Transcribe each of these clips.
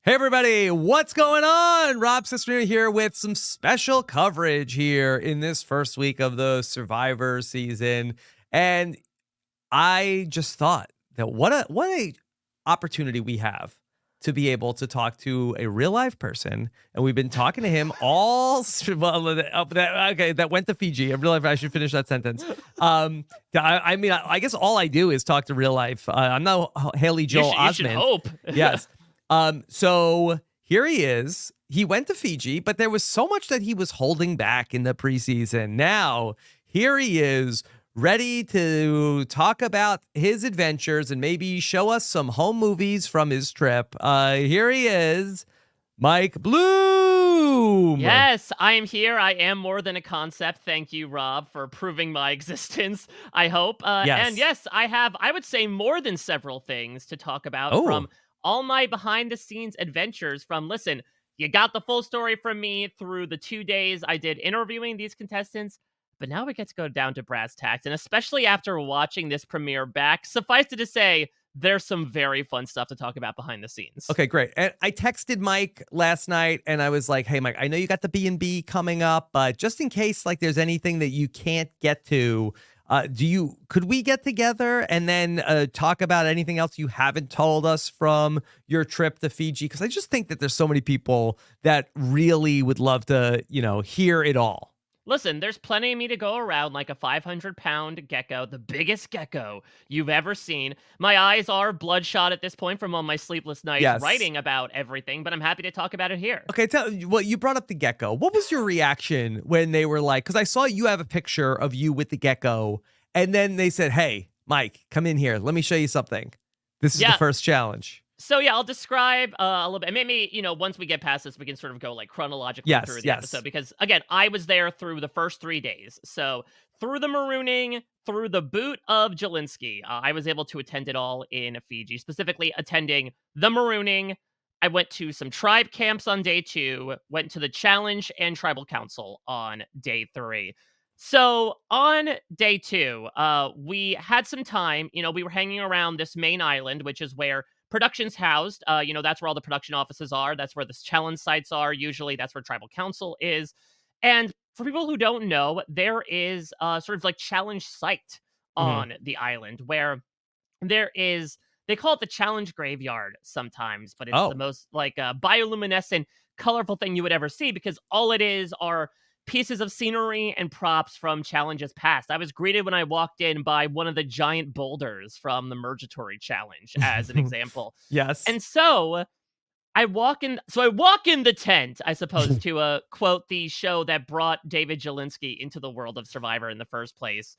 Hey everybody, what's going on? Rob Sister here with some special coverage here in this first week of the Survivor season. And I just thought that what a opportunity we have to be able to talk to a real life person. And we've been talking to him that went to Fiji. I realized I should finish that sentence. I guess all I do is talk to real life. I'm not Haley Joel Osment. You should hope. Yes. So here he is. He went to Fiji, but there was so much that he was holding back in the preseason. Now, here he is, ready to talk about his adventures and maybe show us some home movies from his trip. Here he is, Mike Bloom. Yes, I am here. I am more than a concept. Thank you, Rob, for proving my existence, I hope. Yes. And yes, I have, I would say, more than several things to talk about from all my behind-the-scenes adventures listen, you got the full story from me through the 2 days I did interviewing these contestants, but now we get to go down to brass tacks, and especially after watching this premiere back, suffice it to say, there's some very fun stuff to talk about behind the scenes. Okay, great. And I texted Mike last night and I was like, hey, Mike, I know you got the B&B coming up, but just in case like there's anything that you can't get to, could we get together and then talk about anything else you haven't told us from your trip to Fiji? Because I just think that there's so many people that really would love to, hear it all. Listen, there's plenty of me to go around like a 500-pound gecko, the biggest gecko you've ever seen. My eyes are bloodshot at this point from all my sleepless nights writing about everything, but I'm happy to talk about it here. Okay, you brought up the gecko. What was your reaction when they were like, because I saw you have a picture of you with the gecko, and then they said, hey, Mike, come in here. Let me show you something. This is the first challenge. So yeah, I'll describe a little bit. Maybe, once we get past this, we can sort of go like chronologically through the episode. Because again, I was there through the first 3 days. So through the marooning, through the boot of Jelinski, I was able to attend it all in Fiji, specifically attending the marooning. I went to some tribe camps on day 2, went to the challenge and tribal council on day 3. So on day 2, we had some time. We were hanging around this main island, which is where production's housed. That's where all the production offices are. That's where the challenge sites are. Usually that's where tribal council is. And for people who don't know, there is sort of like challenge site on the island where there is, they call it the challenge graveyard sometimes, but it's the most like bioluminescent, colorful thing you would ever see, because all it is are pieces of scenery and props from challenges past. I was greeted when I walked in by one of the giant boulders from the Mergatory Challenge, as an example. Yes. And so I walk in the tent, I suppose, to quote the show that brought David Jelinski into the world of Survivor in the first place.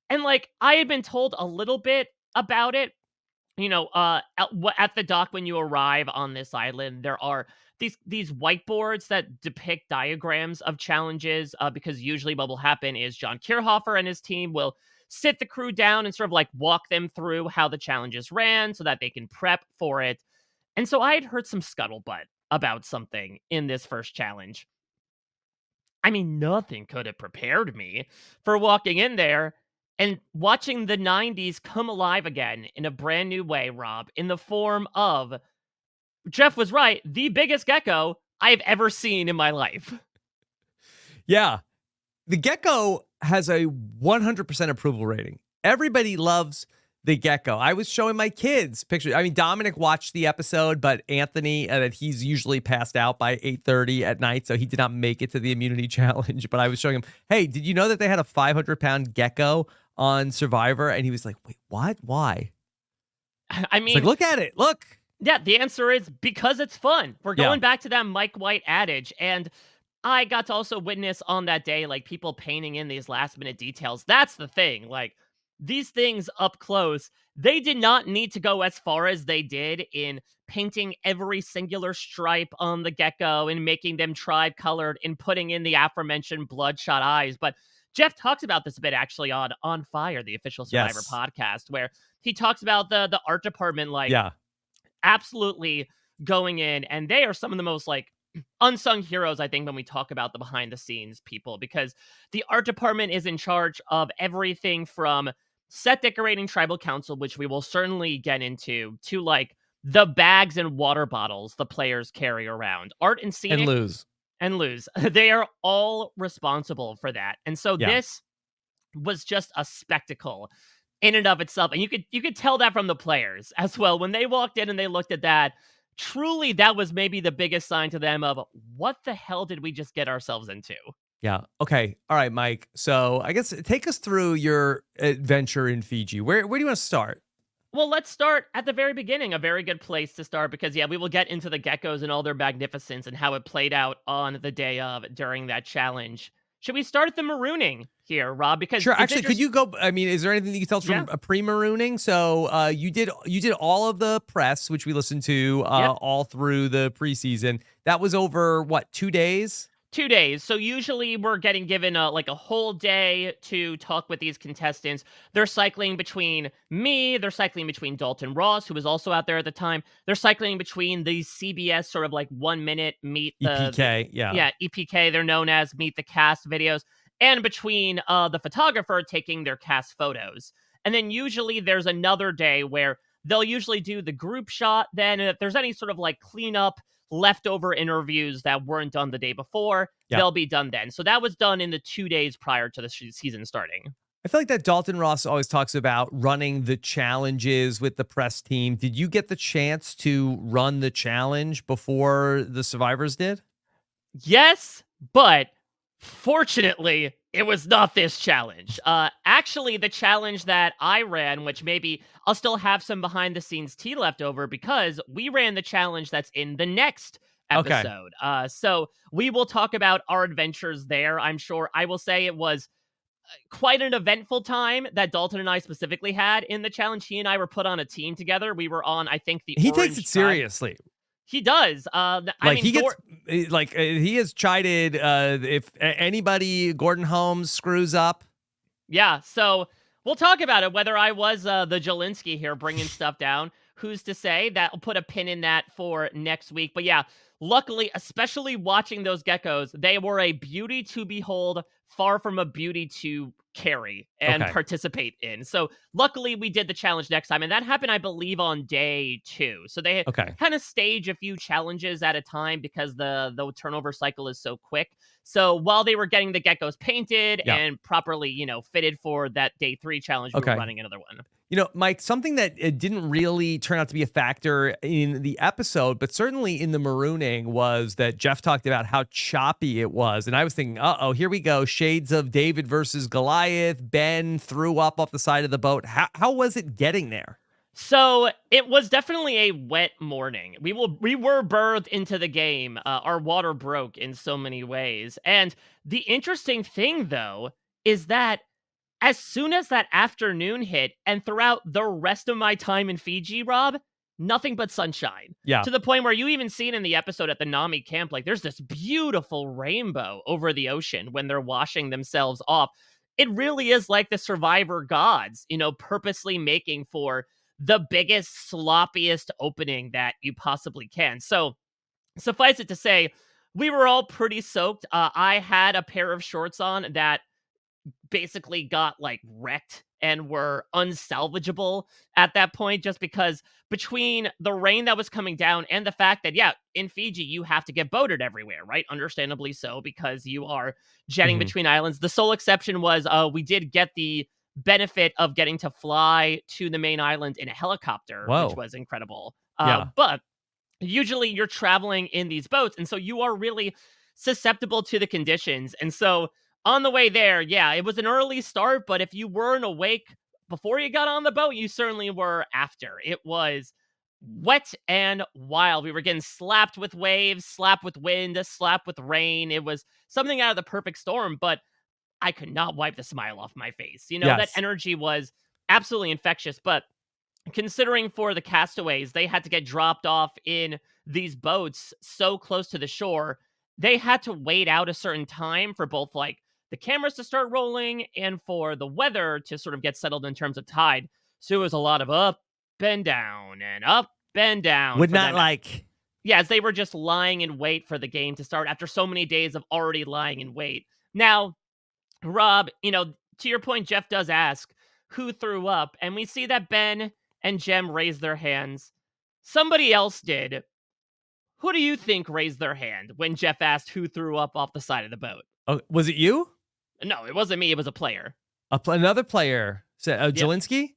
And like, I had been told a little bit about it. At the dock when you arrive on this island, there are these whiteboards that depict diagrams of challenges, because usually what will happen is John Kierhofer and his team will sit the crew down and sort of like walk them through how the challenges ran so that they can prep for it. And so I had heard some scuttlebutt about something in this first challenge. I mean, nothing could have prepared me for walking in there and watching the 90s come alive again in a brand new way, Rob, in the form of, Jeff was right, the biggest gecko I've ever seen in my life. Yeah. The gecko has a 100% approval rating. Everybody loves the gecko. I was showing my kids pictures. I mean, Dominic watched the episode, but Anthony, that he's usually passed out by 8:30 at night, so he did not make it to the immunity challenge. But I was showing him, hey, did you know that they had a 500-pound gecko on Survivor? And he was like, wait, what? Why? I mean, it's like, look at it. Look. Yeah, the answer is because it's fun. We're going back to that Mike White adage. And I got to also witness on that day, like, people painting in these last minute details. That's the thing. Like, these things up close, they did not need to go as far as they did in painting every singular stripe on the gecko and making them tribe colored and putting in the aforementioned bloodshot eyes. But Jeff talks about this a bit actually on Fire, the official Survivor podcast, where he talks about the art department, like, absolutely going in, and they are some of the most like unsung heroes, I think, when we talk about the behind the scenes people, because the art department is in charge of everything from set decorating tribal council, which we will certainly get into, to like the bags and water bottles the players carry around. Art and And Scenic lose. and Lose. They are all responsible for that. And so Yeah. this was just a spectacle in and of itself. And you could tell that from the players as well. When they walked in and they looked at that, truly that was maybe the biggest sign to them of what the hell did we just get ourselves into? Yeah. Okay. All right, Mike. So I guess take us through your adventure in Fiji. Where do you want to start? Well, let's start at the very beginning. A very good place to start because, yeah, we will get into the geckos and all their magnificence and how it played out on the day of during that challenge. Should we start at the marooning here, Rob? Because Sure. is it Actually, could just you go? I mean, is there anything that you can tell us yeah, from a pre-marooning? So you did all of the press, which we listened to yep. all through the preseason. That was over what, 2 days? 2 days. So usually we're getting given like a whole day to talk with these contestants. They're cycling between me, they're cycling between Dalton Ross, who was also out there at the time. They're cycling between these CBS sort of like 1 minute meet the EPK. Yeah. yeah, EPK, they're known as meet the cast videos, and between the photographer taking their cast photos. And then usually there's another day where they'll usually do the group shot. Then if there's any sort of like cleanup leftover interviews that weren't done the day before, Yeah. they'll be done then. So that was done in the 2 days prior to the season starting. I feel like that Dalton Ross always talks about running the challenges with the press team. Did you get the chance to run the challenge before the survivors did? Yes, but fortunately, it was not this challenge. Actually, the challenge that I ran, which maybe I'll still have some behind the scenes tea left over because we ran the challenge that's in the next Okay. episode. So we will talk about our adventures there. I'm sure I will say it was quite an eventful time that Dalton and I specifically had in the challenge. He and I were put on a team together. We were on, I think, the He takes it orange tribe. seriously. He does. I Like mean, he gets he has chided if anybody Gordon Holmes screws up. Yeah, so we'll talk about it. Whether I was the Jelinski here bringing stuff down, who's to say? That'll put a pin in that for next week. But yeah, luckily, especially watching those geckos, they were a beauty to behold, far from a beauty to carry and Okay. participate in. So luckily, we did the challenge next time, and that happened, I believe, on day 2. So they Okay. kind of stage a few challenges at a time because the turnover cycle is so quick. So while they were getting the geckos painted Yeah. and properly, fitted for that day 3 challenge, we were Okay. running another one. You know, Mike, something that it didn't really turn out to be a factor in the episode, but certainly in the marooning was that Jeff talked about how choppy it was. And I was thinking, uh-oh, here we go. Shades of David versus Goliath. Ben threw up off the side of the boat. How was it getting there? So it was definitely a wet morning. We were birthed into the game. Our water broke in so many ways. And the interesting thing, though, is that as soon as that afternoon hit and throughout the rest of my time in Fiji, Rob, nothing but sunshine. Yeah. To the point where you even see it in the episode at the Nami camp, like there's this beautiful rainbow over the ocean when they're washing themselves off. It really is like the survivor gods, purposely making for the biggest, sloppiest opening that you possibly can. So suffice it to say, we were all pretty soaked. I had a pair of shorts on that basically got like wrecked and were unsalvageable at that point just because between the rain that was coming down and the fact that in Fiji you have to get boated everywhere, right? Understandably so, because you are jetting Mhm. between islands. The sole exception was we did get the benefit of getting to fly to the main island in a helicopter, which Whoa. was incredible. Yeah. But usually you're traveling in these boats, and so you are really susceptible to the conditions. And so on the way there, it was an early start, but if you weren't awake before you got on the boat, you certainly were after. It was wet and wild. We were getting slapped with waves, slapped with wind, slapped with rain. It was something out of the perfect storm, but I could not wipe the smile off my face. That Yes. energy was absolutely infectious. But considering for the castaways, they had to get dropped off in these boats so close to the shore, they had to wait out a certain time for both like the cameras to start rolling and for the weather to sort of get settled in terms of tide. So it was a lot of up and down and up and down Would for not them. like. Yeah, as they were just lying in wait for the game to start after so many days of already lying in wait. Now, Rob, to your point, Jeff does ask who threw up, and we see that Ben and Jem raise their hands. somebody else did. Who do you think raised their hand when Jeff asked who threw up off the side of the boat? Oh, was it you? No, it wasn't me. It was a player. Another player said, Yep. Jelinski?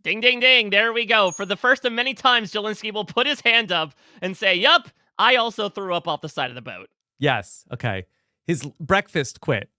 Ding, ding, ding. There we go. For the first of many times, Jelinski will put his hand up and say, yup, I also threw up off the side of the boat. Yes. Okay. His breakfast quit.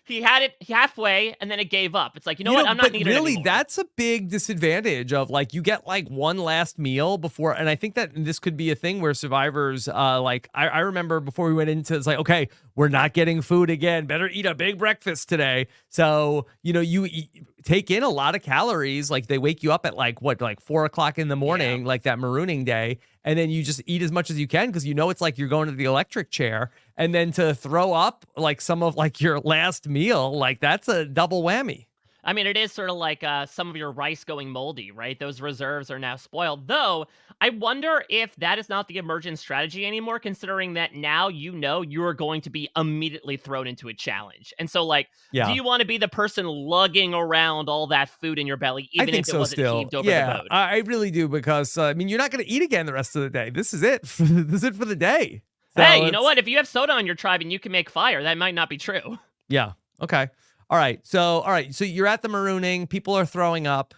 He had it halfway and then it gave up. It's like, you know what? I'm not needed really, anymore. That's a big disadvantage of like you get like one last meal before. And I think that this could be a thing where survivors like I remember before we went into it's like, okay, we're not getting food again. Better eat a big breakfast today. So, you take in a lot of calories. Like they wake you up at like 4:00 in the morning, like that marooning day. And then you just eat as much as you can because it's like you're going to the electric chair. And then to throw up like some of like your last meal, like that's a double whammy. I mean, it is sort of like some of your rice going moldy, right? Those reserves are now spoiled. Though, I wonder if that is not the emergent strategy anymore, considering that now you are going to be immediately thrown into a challenge. And so, like, do you want to be the person lugging around all that food in your belly, even if it wasn't heaved over the boat? I really do because, you're not going to eat again the rest of the day. This is it. This is it for the day. So hey, you know what? If you have soda on your tribe and you can make fire, that might not be true. Yeah. Okay. All right. So you're at the marooning. People are throwing up.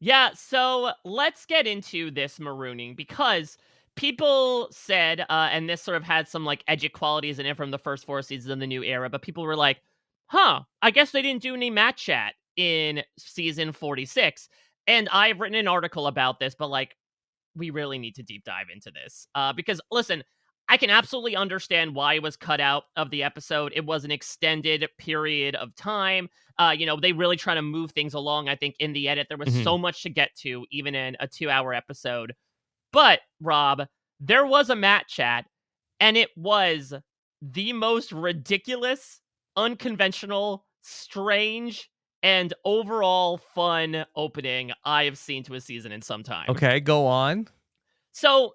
Yeah. So let's get into this marooning because people said, and this sort of had some like edgy qualities in it from the first 4 seasons of the new era, but people were like, I guess they didn't do any match chat in season 46. And I've written an article about this, but like, we really need to deep dive into this. Because listen, I can absolutely understand why it was cut out of the episode. It was an extended period of time. They really try to move things along. I think in the edit, there was so much to get to, even in a 2-hour episode. But, Rob, there was a Matt chat, and it was the most ridiculous, unconventional, strange, and overall fun opening I have seen to a season in some time. Okay, go on. So,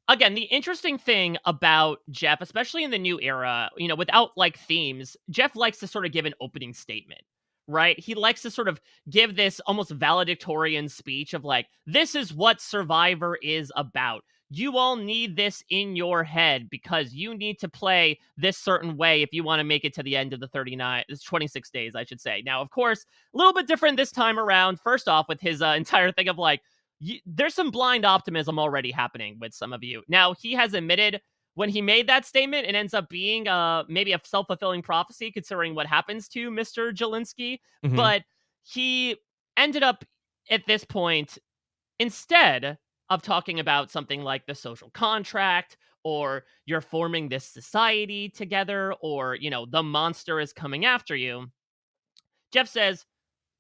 again, the interesting thing about Jeff, especially in the new era, without like themes, Jeff likes to sort of give an opening statement, right? He likes to sort of give this almost valedictorian speech of like, this is what Survivor is about. You all need this in your head because you need to play this certain way if you want to make it to the end of the 26 days, I should say. Now, of course, a little bit different this time around. First off, with his entire thing of like, there's some blind optimism already happening with some of you. Now, he has admitted when he made that statement, it ends up being maybe a self-fulfilling prophecy considering what happens to Mr. Jelinski. But he ended up at this point, instead of talking about something like the social contract or you're forming this society together or, the monster is coming after you, Jeff says,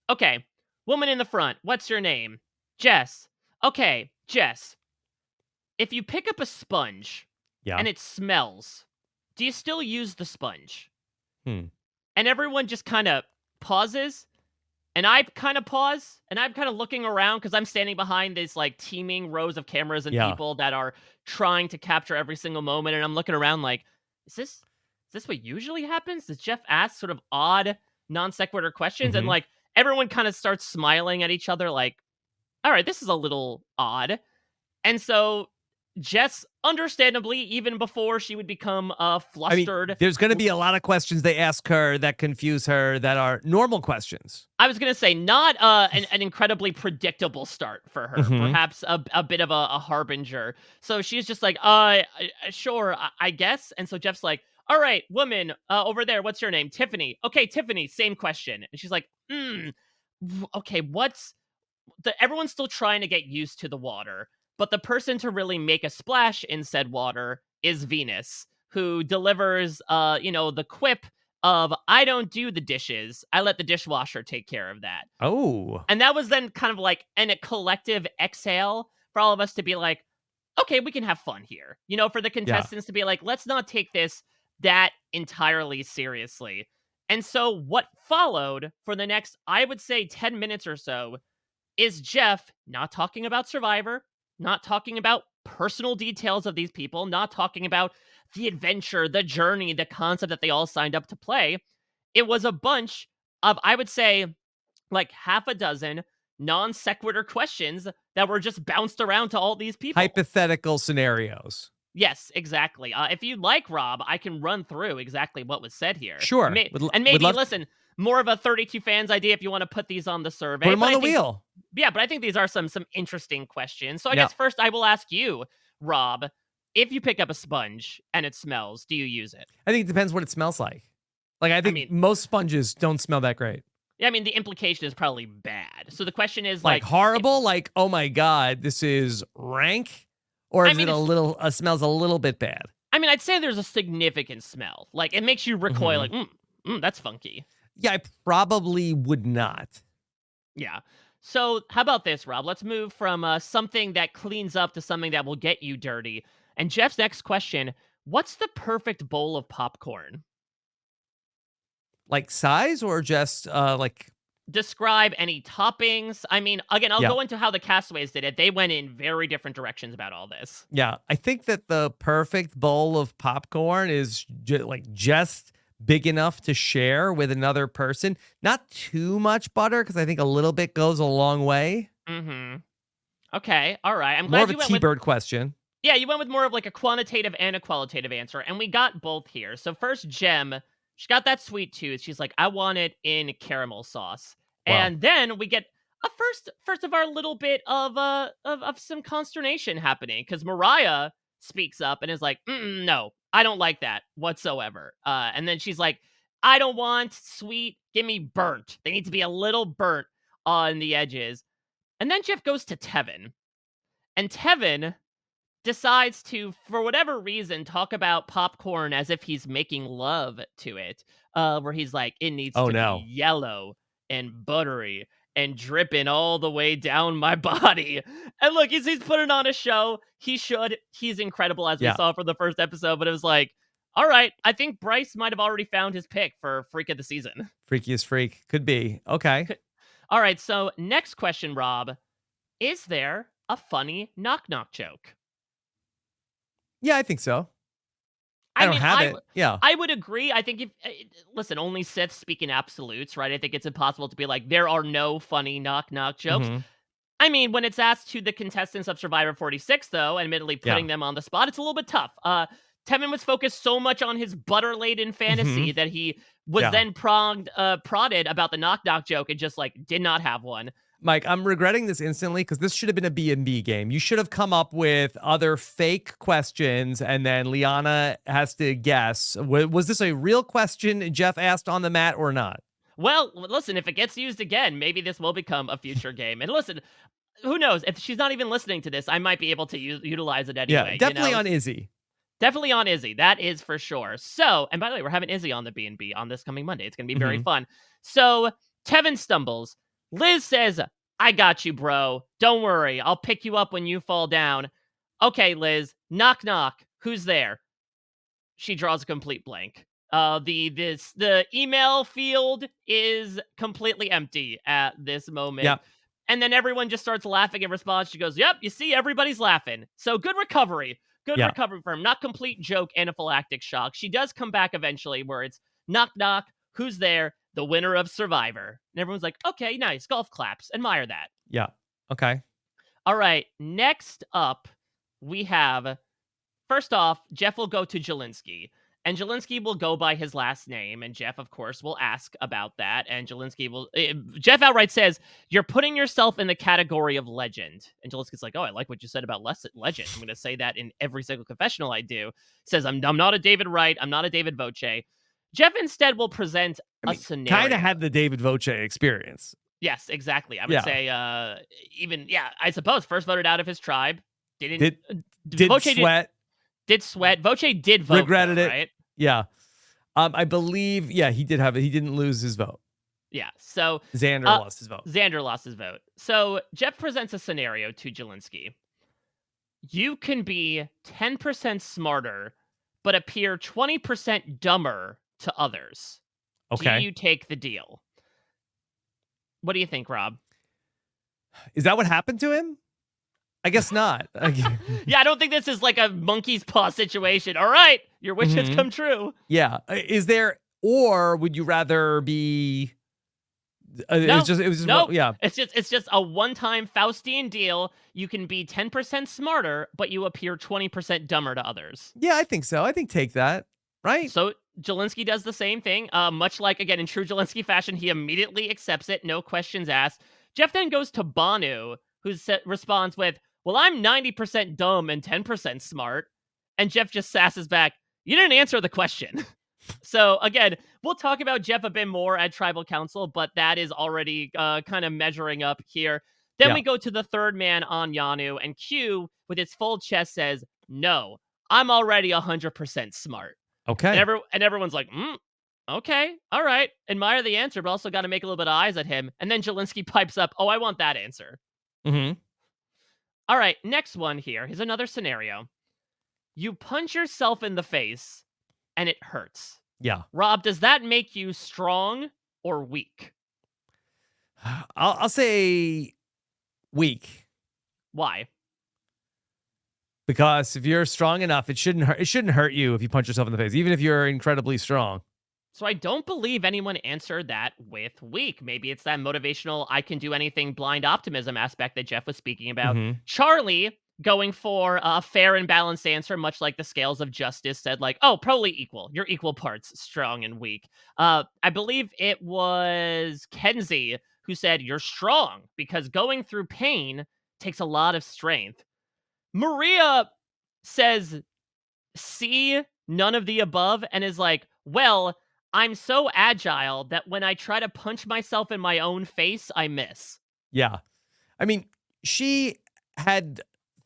okay, woman in the front, what's your name? Jess. Okay, Jess, if you pick up a sponge and it smells, do you still use the sponge? And everyone just kind of pauses, and I kind of pause, and I'm kind of looking around because I'm standing behind these like teeming rows of cameras and people that are trying to capture every single moment, and I'm looking around like, is this what usually happens? Does Jeff ask sort of odd non sequitur questions? And like everyone kind of starts smiling at each other like, all right, this is a little odd. And so Jess, understandably, even before she would become flustered. I mean, there's going to be a lot of questions they ask her that confuse her that are normal questions. I was going to say not an incredibly predictable start for her, perhaps a bit of a harbinger. So she's just like, sure, I guess. And so Jeff's like, all right, woman over there, what's your name? Tiffany. Okay, Tiffany, same question. And she's like, okay, everyone's still trying to get used to the water, but the person to really make a splash in said water is Venus, who delivers, the quip of, I don't do the dishes. I let the dishwasher take care of that. Oh. And that was then kind of like a collective exhale for all of us to be like, okay, we can have fun here. For the contestants to be like, let's not take this that entirely seriously. And so what followed for the next, I would say 10 minutes or so, is Jeff not talking about Survivor, not talking about personal details of these people, not talking about the adventure, the journey, the concept that they all signed up to play. It was a bunch of, I would say, like half a dozen non sequitur questions that were just bounced around to all these people. Hypothetical scenarios. Yes, exactly. If you'd like, Rob, I can run through exactly what was said here. Sure. And maybe, listen, more of a 32 fans idea if you want to put these on the survey. Put them on the wheel. Yeah, but I think these are some interesting questions. So I guess first I will ask you, Rob, if you pick up a sponge and it smells, do you use it? I think it depends what it smells like. Like, I think most sponges don't smell that great. Yeah, I mean, the implication is probably bad. So the question is like horrible, like, oh my God, this is rank? Or is it smells a little bit bad? I mean, I'd say there's a significant smell. Like, it makes you recoil, like, that's funky. Yeah, I probably would not. Yeah. So how about this, Rob? Let's move from something that cleans up to something that will get you dirty. And Jeff's next question, what's the perfect bowl of popcorn? Like size or just like... Describe any toppings. I mean, again, I'll go into how the Castaways did it. They went in very different directions about all this. Yeah, I think that the perfect bowl of popcorn is just big enough to share with another person. Not too much butter, because I think a little bit goes a long way. Okay, all right. I'm glad more of a T-bird question. Yeah, you went with more of like a quantitative and a qualitative answer, and we got both here. So first, Jem, she got that sweet tooth. She's like, I want it in caramel sauce. Wow. And then we get a first of our little bit of some consternation happening, because Mariah speaks up and is like, no, I don't like that whatsoever. And then she's like, I don't want sweet, give me burnt. They need to be a little burnt on the edges. And then Jeff goes to Tevin. And Tevin decides to, for whatever reason, talk about popcorn as if he's making love to it. Where he's like, it needs to be yellow and buttery and dripping all the way down my body. And look, he's putting on a show. He should. He's incredible, as we saw for the first episode. But it was like, all right, I think Bryce might have already found his pick for Freak of the Season. Freakiest freak. Could be. Okay. All right, so next question, Rob. Is there a funny knock-knock joke? Yeah, I think so. I don't have it. Yeah. I would agree. I think listen, only Siths speak in absolutes, right? I think it's impossible to be like, there are no funny knock-knock jokes. I mean, when it's asked to the contestants of Survivor 46, though, admittedly putting them on the spot, it's a little bit tough. Tevin was focused so much on his butter-laden fantasy that he was then prodded about the knock-knock joke and just, like, did not have one. Mike, I'm regretting this instantly, because this should have been a B&B game. You should have come up with other fake questions, and then Liana has to guess. Was this a real question Jeff asked on the mat or not? Well, listen, if it gets used again, maybe this will become a future game. And listen, who knows? If she's not even listening to this, I might be able to utilize it anyway. Yeah, definitely on Izzy. Definitely on Izzy. That is for sure. So, and by the way, we're having Izzy on the B&B on this coming Monday. It's going to be very fun. So, Tevin stumbles. Liz says, I got you, bro. Don't worry. I'll pick you up when you fall down. Okay, Liz. Knock, knock. Who's there? She draws a complete blank. The email field is completely empty at this moment. Yep. And then everyone just starts laughing in response. She goes, yep, you see, everybody's laughing. So good recovery. Good recovery for him. Not complete joke, anaphylactic shock. She does come back eventually where it's knock, knock. Who's there? The winner of Survivor. And everyone's like, okay, nice. Golf claps. Admire that. Yeah. Okay. All right. Next up, we have, first off, Jeff will go to Jelinski. And Jelinski will go by his last name. And Jeff, of course, will ask about that. And Jelinski will... Jeff outright says, you're putting yourself in the category of legend. And Jelinski's like, oh, I like what you said about legend. I'm going to say that in every single confessional I do. Says, I'm not a David Wright. I'm not a David Voce. Jeff instead will present a scenario. Kind of had the David Voce experience. Yes, exactly. I would say I suppose first voted out of his tribe. Did sweat. Did sweat. Voce did vote. Regretted it. Right? Yeah. I believe, he did have it. He didn't lose his vote. Yeah. So Xander lost his vote. Xander lost his vote. So Jeff presents a scenario to Jelinski. You can be 10% smarter, but appear 20% dumber to others. Okay. Do you take the deal? What do you think, Rob? Is that what happened to him? I guess not. Yeah, I don't think this is like a monkey's paw situation. All right, your wish has come true. Yeah. Is there, or would you rather be No, it was just no, yeah. it's just a one-time Faustian deal. You can be 10% smarter, but you appear 20% dumber to others. Yeah, I think so. I think take that, right? So Jelinski does the same thing. Much like, again, in true Jelinski fashion, he immediately accepts it, no questions asked. Jeff then goes to Banu, who responds with, well, I'm 90% dumb and 10% smart. And Jeff just sasses back, you didn't answer the question. So, again, we'll talk about Jeff a bit more at Tribal Council, but that is already kind of measuring up here. Then we go to the third man on Yanu, and Q, with his full chest, says, no, I'm already 100% smart. Okay. And everyone's like, okay, all right. Admire the answer, but also got to make a little bit of eyes at him. And then Jelinski pipes up, oh, I want that answer. Mm-hmm. All right, next one here. Here's another scenario. You punch yourself in the face, and it hurts. Yeah. Rob, does that make you strong or weak? I'll say weak. Why? Because if you're strong enough, it shouldn't hurt you if you punch yourself in the face, even if you're incredibly strong. So I don't believe anyone answered that with weak. Maybe it's that motivational, I can do anything blind optimism aspect that Jeff was speaking about. Mm-hmm. Charlie going for a fair and balanced answer, much like the scales of justice said, like, oh, probably equal. You're equal parts strong and weak. I believe it was Kenzie who said, you're strong because going through pain takes a lot of strength. Maria says, see, none of the above, and is like, well, I'm so agile that when I try to punch myself in my own face, I miss. Yeah. I mean, she had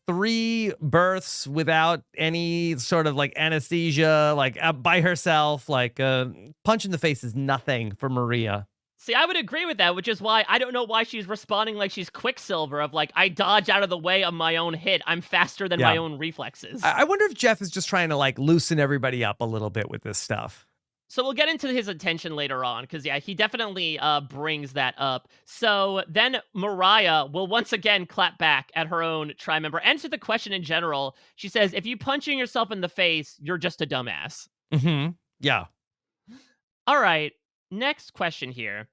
3 births without any sort of like anesthesia, like by herself. Like punch in the face is nothing for Maria. See, I would agree with that, which is why I don't know why she's responding like she's Quicksilver of like, I dodge out of the way of my own hit. I'm faster than my own reflexes. I wonder if Jeff is just trying to like loosen everybody up a little bit with this stuff. So we'll get into his intention later on, because, yeah, he definitely brings that up. So then Mariah will once again clap back at her own tri-member. And to the question in general, she says, if you punching yourself in the face, you're just a dumbass. Mm-hmm. Yeah. All right, next question here.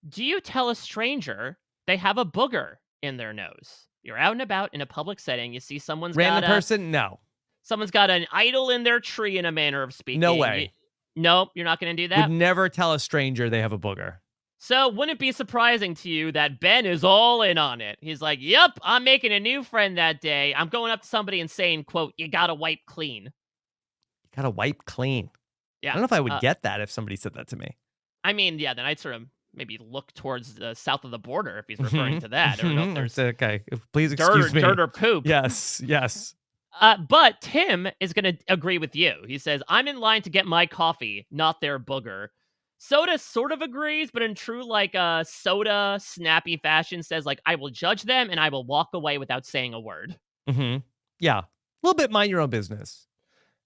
Do you tell a stranger they have a booger in their nose? You're out and about in a public setting. You see someone's random person? No. Someone's got an idol in their tree, in a manner of speaking. No way. Nope, you're not going to do that? Would never tell a stranger they have a booger. So wouldn't it be surprising to you that Ben is all in on it? He's like, yep, I'm making a new friend that day. I'm going up to somebody and saying, quote, you gotta wipe clean. You gotta wipe clean. Yeah. I don't know if I would get that if somebody said that to me. I mean, yeah, then I'd sort of maybe look towards the south of the border if he's referring to that. I don't know if there's okay. Please excuse me. Dirt or poop. Yes, yes. But Tim is going to agree with you. He says, I'm in line to get my coffee, not their booger. Soda sort of agrees, but in true, like, Soda snappy fashion says, like, I will judge them and I will walk away without saying a word. Mm-hmm. Yeah. A little bit mind your own business.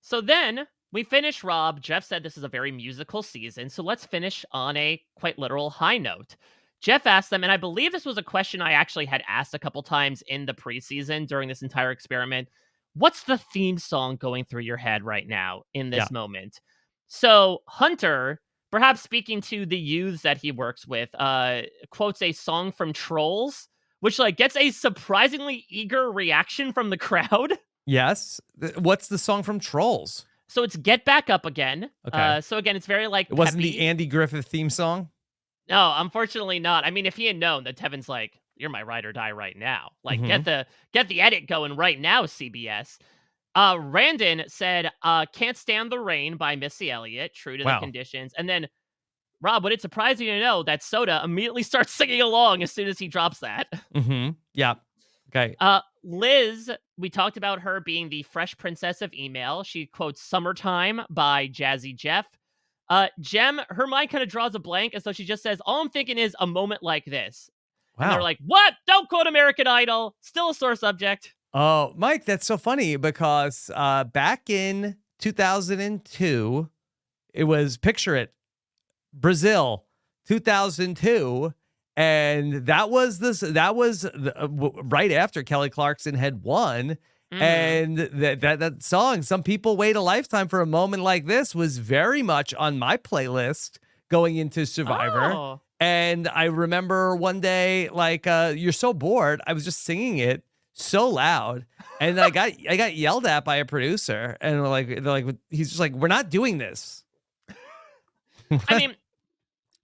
So then we finish, Rob. Jeff said this is a very musical season, so let's finish on a quite literal high note. Jeff asked them, and I believe this was a question I actually had asked a couple times in the preseason during this entire experiment. What's the theme song going through your head right now in this moment? So Hunter, perhaps speaking to the youths that he works with, quotes a song from Trolls, which like gets a surprisingly eager reaction from the crowd. Yes. What's the song from Trolls? So it's Get Back Up Again. Okay. So again, it's very like it wasn't peppy. the Andy Griffith theme song? No, unfortunately not. I mean, if he had known that Tevin's like, you're my ride or die right now. Like, get the edit going right now, CBS. Randon said, Can't Stand the Rain by Missy Elliott, true to the conditions. And then, Rob, would it surprise you to know that Soda immediately starts singing along as soon as he drops that? Mm-hmm. Yeah. Okay. Liz, we talked about her being the fresh princess of email. She quotes Summertime by Jazzy Jeff. Jem, her mind kind of draws a blank, and so she just says, all I'm thinking is a moment like this. Wow. And they're like, what? Don't quote American Idol. Still a sore subject. Oh, Mike, that's so funny because back in 2002, it was, picture it, Brazil, 2002. And that was right after Kelly Clarkson had won. Mm. And that song, Some People Wait a Lifetime for a Moment Like This, was very much on my playlist going into Survivor. Oh. And I remember one day, like, you're so bored. I was just singing it so loud, and I got yelled at by a producer, and they're like, he's just like, "We're not doing this." I mean,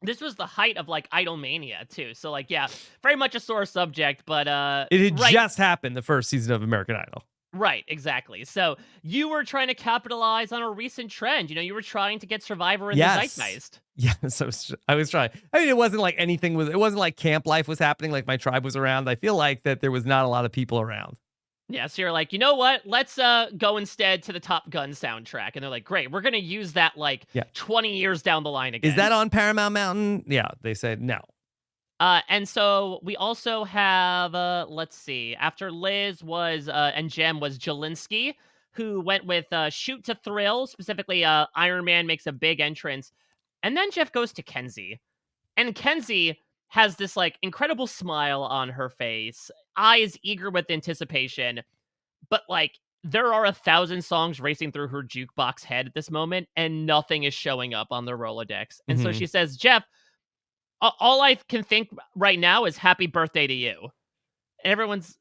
this was the height of like Idolmania too. So like, yeah, very much a sore subject, but It had right. just happened the first season of American Idol. Right, exactly. So you were trying to capitalize on a recent trend. You were trying to get Survivor in the Yes. zeitgeist. Yes, I was trying. I mean, it wasn't like it wasn't like camp life was happening, like my tribe was around. I feel like that there was not a lot of people around. Yeah, so you're like, you know what? Let's go instead to the Top Gun soundtrack. And they're like, great, we're gonna use that like Yeah. 20 years down the line again. Is that on Paramount Mountain? Yeah, they said no. And so we also have, let's see, after Liz was, and Jem was Jelinski, who went with Shoot to Thrill. Specifically, Iron Man makes a big entrance. And then Jeff goes to Kenzie. And Kenzie has this, like, incredible smile on her face, eyes eager with anticipation. But, like, there are 1,000 songs racing through her jukebox head at this moment, and nothing is showing up on the Rolodex. And so she says, Jeff, all I can think right now is happy birthday to you. And everyone's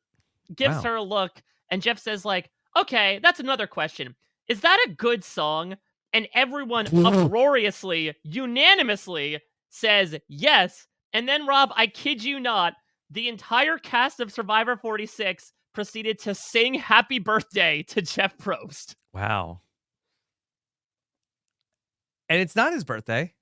gives her a look, and Jeff says, like, okay, that's another question. Is that a good song? And everyone uproariously, unanimously says yes. And then, Rob, I kid you not, the entire cast of Survivor 46 proceeded to sing happy birthday to Jeff Probst. Wow. And it's not his birthday.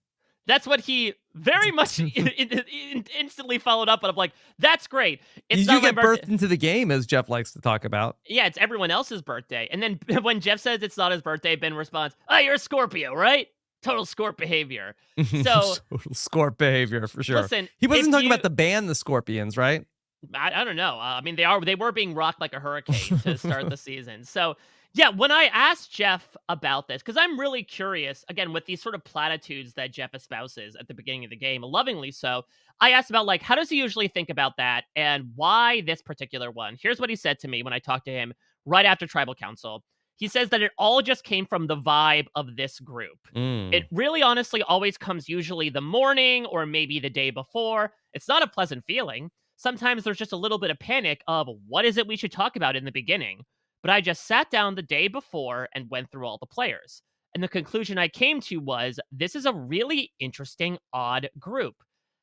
That's what he very much instantly followed up on. I'm like, that's great. It's you get birthed into the game, as Jeff likes to talk about. Yeah, it's everyone else's birthday. And then when Jeff says it's not his birthday, Ben responds, oh, you're a Scorpio, right? Total Scorp behavior. So Total Scorp behavior for sure. Listen, he wasn't talking about the band, the Scorpions, right? I don't know. I mean, they were being rocked like a hurricane to start the season. So yeah, when I asked Jeff about this, because I'm really curious, again, with these sort of platitudes that Jeff espouses at the beginning of the game, lovingly so, I asked about, like, how does he usually think about that and why this particular one? Here's what he said to me when I talked to him right after Tribal Council. He says that it all just came from the vibe of this group. It really honestly always comes usually the morning or maybe the day before. It's not a pleasant feeling. Sometimes there's just a little bit of panic of what is it we should talk about in the beginning. But I just sat down the day before and went through all the players. And the conclusion I came to was this is a really interesting, odd group.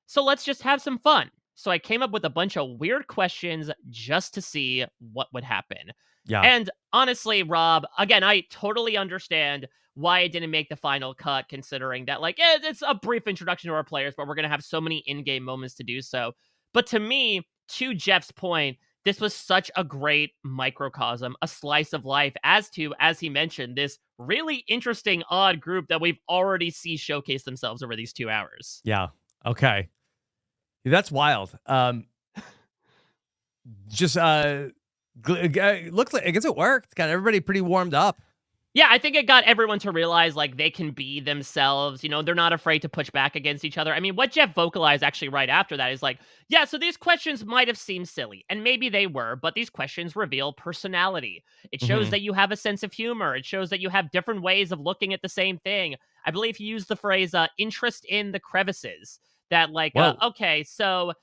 So let's just have some fun. So I came up with a bunch of weird questions just to see what would happen. Yeah. And honestly, Rob, again, I totally understand why it didn't make the final cut, considering that, like, it's a brief introduction to our players, but we're going to have so many in-game moments to do so. But to me, to Jeff's point, this was such a great microcosm, a slice of life as he mentioned, this really interesting, odd group that we've already seen showcase themselves over these 2 hours. Yeah. Okay. That's wild. Just looks like, I guess it worked. Got everybody pretty warmed up. Yeah, I think it got everyone to realize, like, they can be themselves. They're not afraid to push back against each other. I mean, what Jeff vocalized actually right after that is like, yeah, so these questions might have seemed silly, and maybe they were, but these questions reveal personality. It shows that you have a sense of humor. It shows that you have different ways of looking at the same thing. I believe he used the phrase, interest in the crevices. That, like, okay, so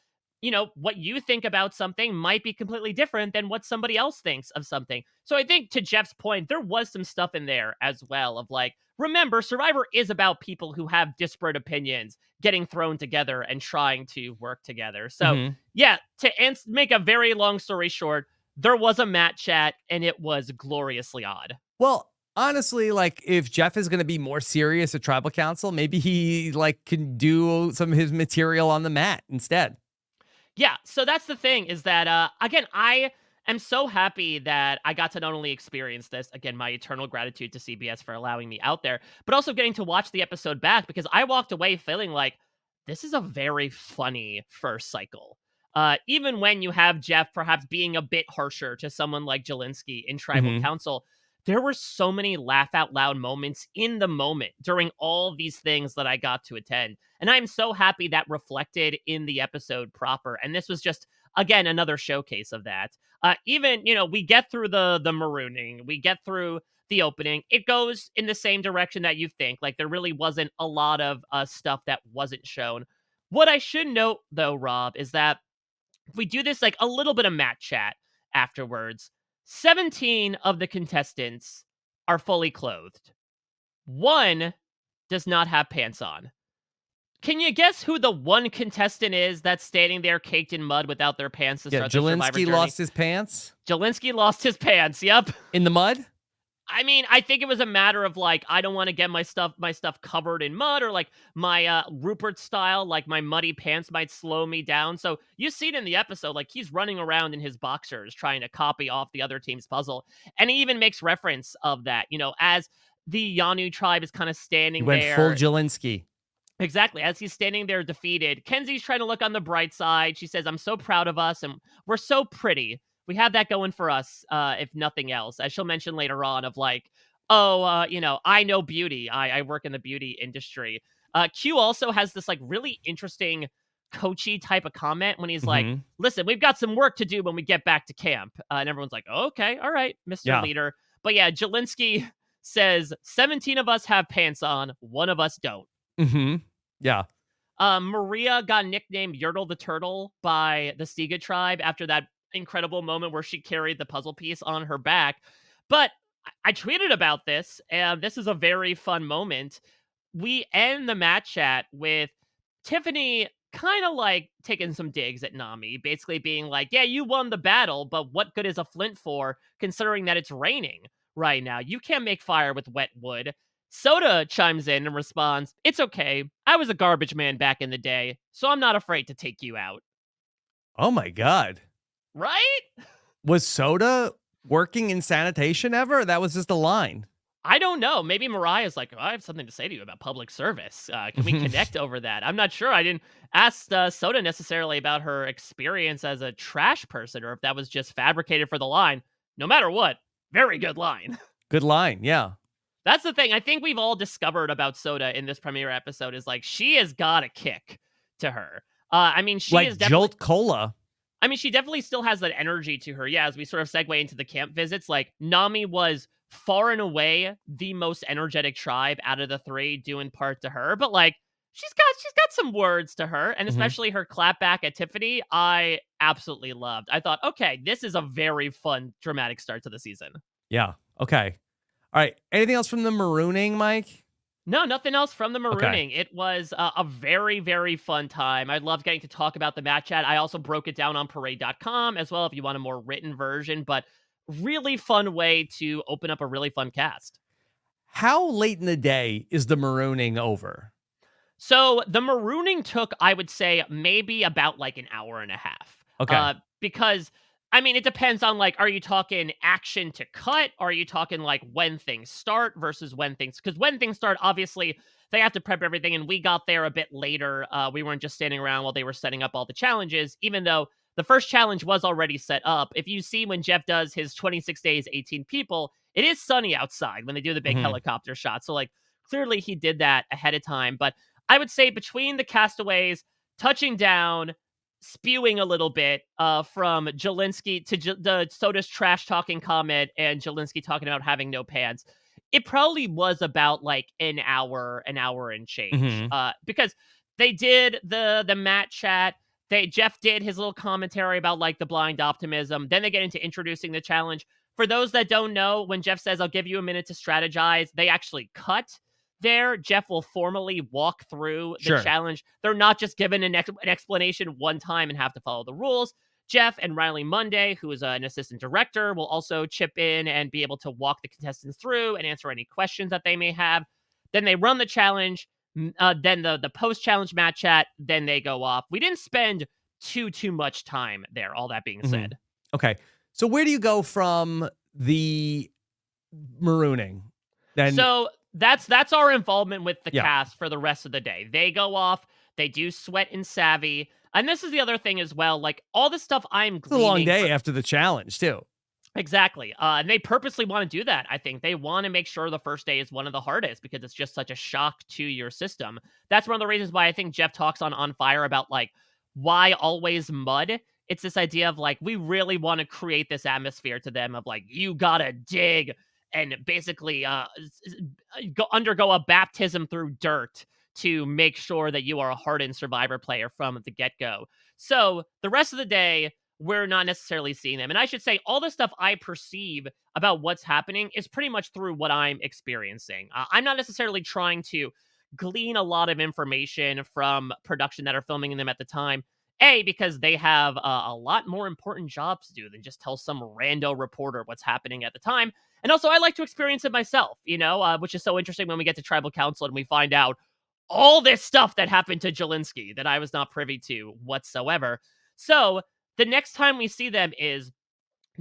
what you think about something might be completely different than what somebody else thinks of something. So I think, to Jeff's point, there was some stuff in there as well of, like, remember, Survivor is about people who have disparate opinions getting thrown together and trying to work together. So yeah, to make a very long story short, there was a Matt chat and it was gloriously odd. Well, honestly, like, if Jeff is going to be more serious at Tribal Council, maybe he, like, can do some of his material on the mat instead. Yeah, so that's the thing is that, again, I am so happy that I got to not only experience this, again, my eternal gratitude to CBS for allowing me out there, but also getting to watch the episode back, because I walked away feeling like this is a very funny first cycle. Even when you have Jeff perhaps being a bit harsher to someone like Jelinski in Tribal Council, there were so many laugh out loud moments in the moment during all these things that I got to attend. And I'm so happy that reflected in the episode proper. And this was just, again, another showcase of that. Even, we get through the marooning, we get through the opening. It goes in the same direction that you think. Like, there really wasn't a lot of stuff that wasn't shown. What I should note, though, Rob, is that if we do this like a little bit of mat chat afterwards, 17 of the contestants are fully clothed. One does not have pants on. Can you guess who the one contestant is that's standing there caked in mud without their pants to Yeah, start their Survivor Jelinski journey? lost his pants? Jelinski lost his pants, yep. In the mud? I mean, I think it was a matter of like, I don't want to get my stuff covered in mud, or like my Rupert style, like my muddy pants might slow me down. So you see it in the episode, like he's running around in his boxers trying to copy off the other team's puzzle. And he even makes reference of that, as the Yanu tribe is kind of standing He went there. full Jelinski. Exactly. As he's standing there defeated, Kenzie's trying to look on the bright side. She says, I'm so proud of us and we're so pretty. We have that going for us, if nothing else. As she'll mention later on of like, I know beauty. I work in the beauty industry. Q also has this like really interesting coachy type of comment when he's like, listen, we've got some work to do when we get back to camp. And everyone's like, oh, okay, all right, Mr. Leader. But yeah, Jelinski says 17 of us have pants on, one of us don't. Yeah. Maria got nicknamed Yertle the Turtle by the Stiga tribe after that incredible moment where she carried the puzzle piece on her back. But I tweeted about this, and this is a very fun moment. We end the match chat with Tiffany kind of like taking some digs at Nami, basically being like, yeah, you won the battle, but what good is a flint for, considering that it's raining right now? You can't make fire with wet wood. Soda chimes in and responds, it's okay. I was a garbage man back in the day, so I'm not afraid to take you out. Oh my God. Right? Was Soda working in sanitation ever? That was just a line. I don't know. Maybe Mariah's like, I have something to say to you about public service. Can we connect over that? I'm not sure. I didn't ask Soda necessarily about her experience as a trash person, or if that was just fabricated for the line. No matter what, very good line. Good line, yeah. That's the thing I think we've all discovered about Soda in this premiere episode is like she has got a kick to her. I mean, she like is definitely Jolt Cola. I mean, she definitely still has that energy to her. Yeah, as we sort of segue into the camp visits, like Nami was far and away the most energetic tribe out of the three, due in part to her. But like, she's got some words to her, and especially her clap back at Tiffany, I absolutely loved. I thought, okay, this is a very fun, dramatic start to the season. Yeah. Okay. All right. Anything else from the marooning, Mike? No, nothing else from the marooning. Okay. It was a very, very fun time. I loved getting to talk about the match chat. I also broke it down on parade.com as well if you want a more written version, but really fun way to open up a really fun cast. How late in the day is the marooning over? So the marooning took, I would say, maybe about like an hour and a half. Okay. Because I mean, it depends on like, are you talking action to cut? Or are you talking like when things start versus when things, because when things start, obviously they have to prep everything. And we got there a bit later. We weren't just standing around while they were setting up all the challenges, even though the first challenge was already set up. If you see when Jeff does his 26 days, 18 people, it is sunny outside when they do the big helicopter shot. So like clearly he did that ahead of time. But I would say between the castaways touching down, spewing a little bit from Jelinski to the Soda's trash talking comment and Jelinski talking about having no pants, it probably was about like an hour and change. Because they did the mat chat. Jeff did his little commentary about like the blind optimism. Then they get into introducing the challenge. For those that don't know, when Jeff says, I'll give you a minute to strategize, they actually cut there. Jeff will formally walk through the challenge. They're not just given an explanation one time and have to follow the rules. Jeff and Riley Monday, who is an assistant director, will also chip in and be able to walk the contestants through and answer any questions that they may have. Then they run the challenge. Then the post-challenge match chat. Then they go off. We didn't spend too much time there, all that being said. Okay. So where do you go from the marooning? So that's our involvement with the cast for the rest of the day. They go off, they do Sweat and Savvy. And this is the other thing as well. Like all the stuff I'm It's a long day after the challenge too. Exactly. And they purposely want to do that. I think they want to make sure the first day is one of the hardest because it's just such a shock to your system. That's one of the reasons why I think Jeff talks on Fire about like, why always mud? It's this idea of like, we really want to create this atmosphere to them of like, you gotta dig and basically undergo a baptism through dirt to make sure that you are a hardened Survivor player from the get-go. So the rest of the day, we're not necessarily seeing them. And I should say, all the stuff I perceive about what's happening is pretty much through what I'm experiencing. I'm not necessarily trying to glean a lot of information from production that are filming them at the time. Because they have a lot more important jobs to do than just tell some rando reporter what's happening at the time. And also, I like to experience it myself, which is so interesting when we get to Tribal Council and we find out all this stuff that happened to Jelinski that I was not privy to whatsoever. So the next time we see them is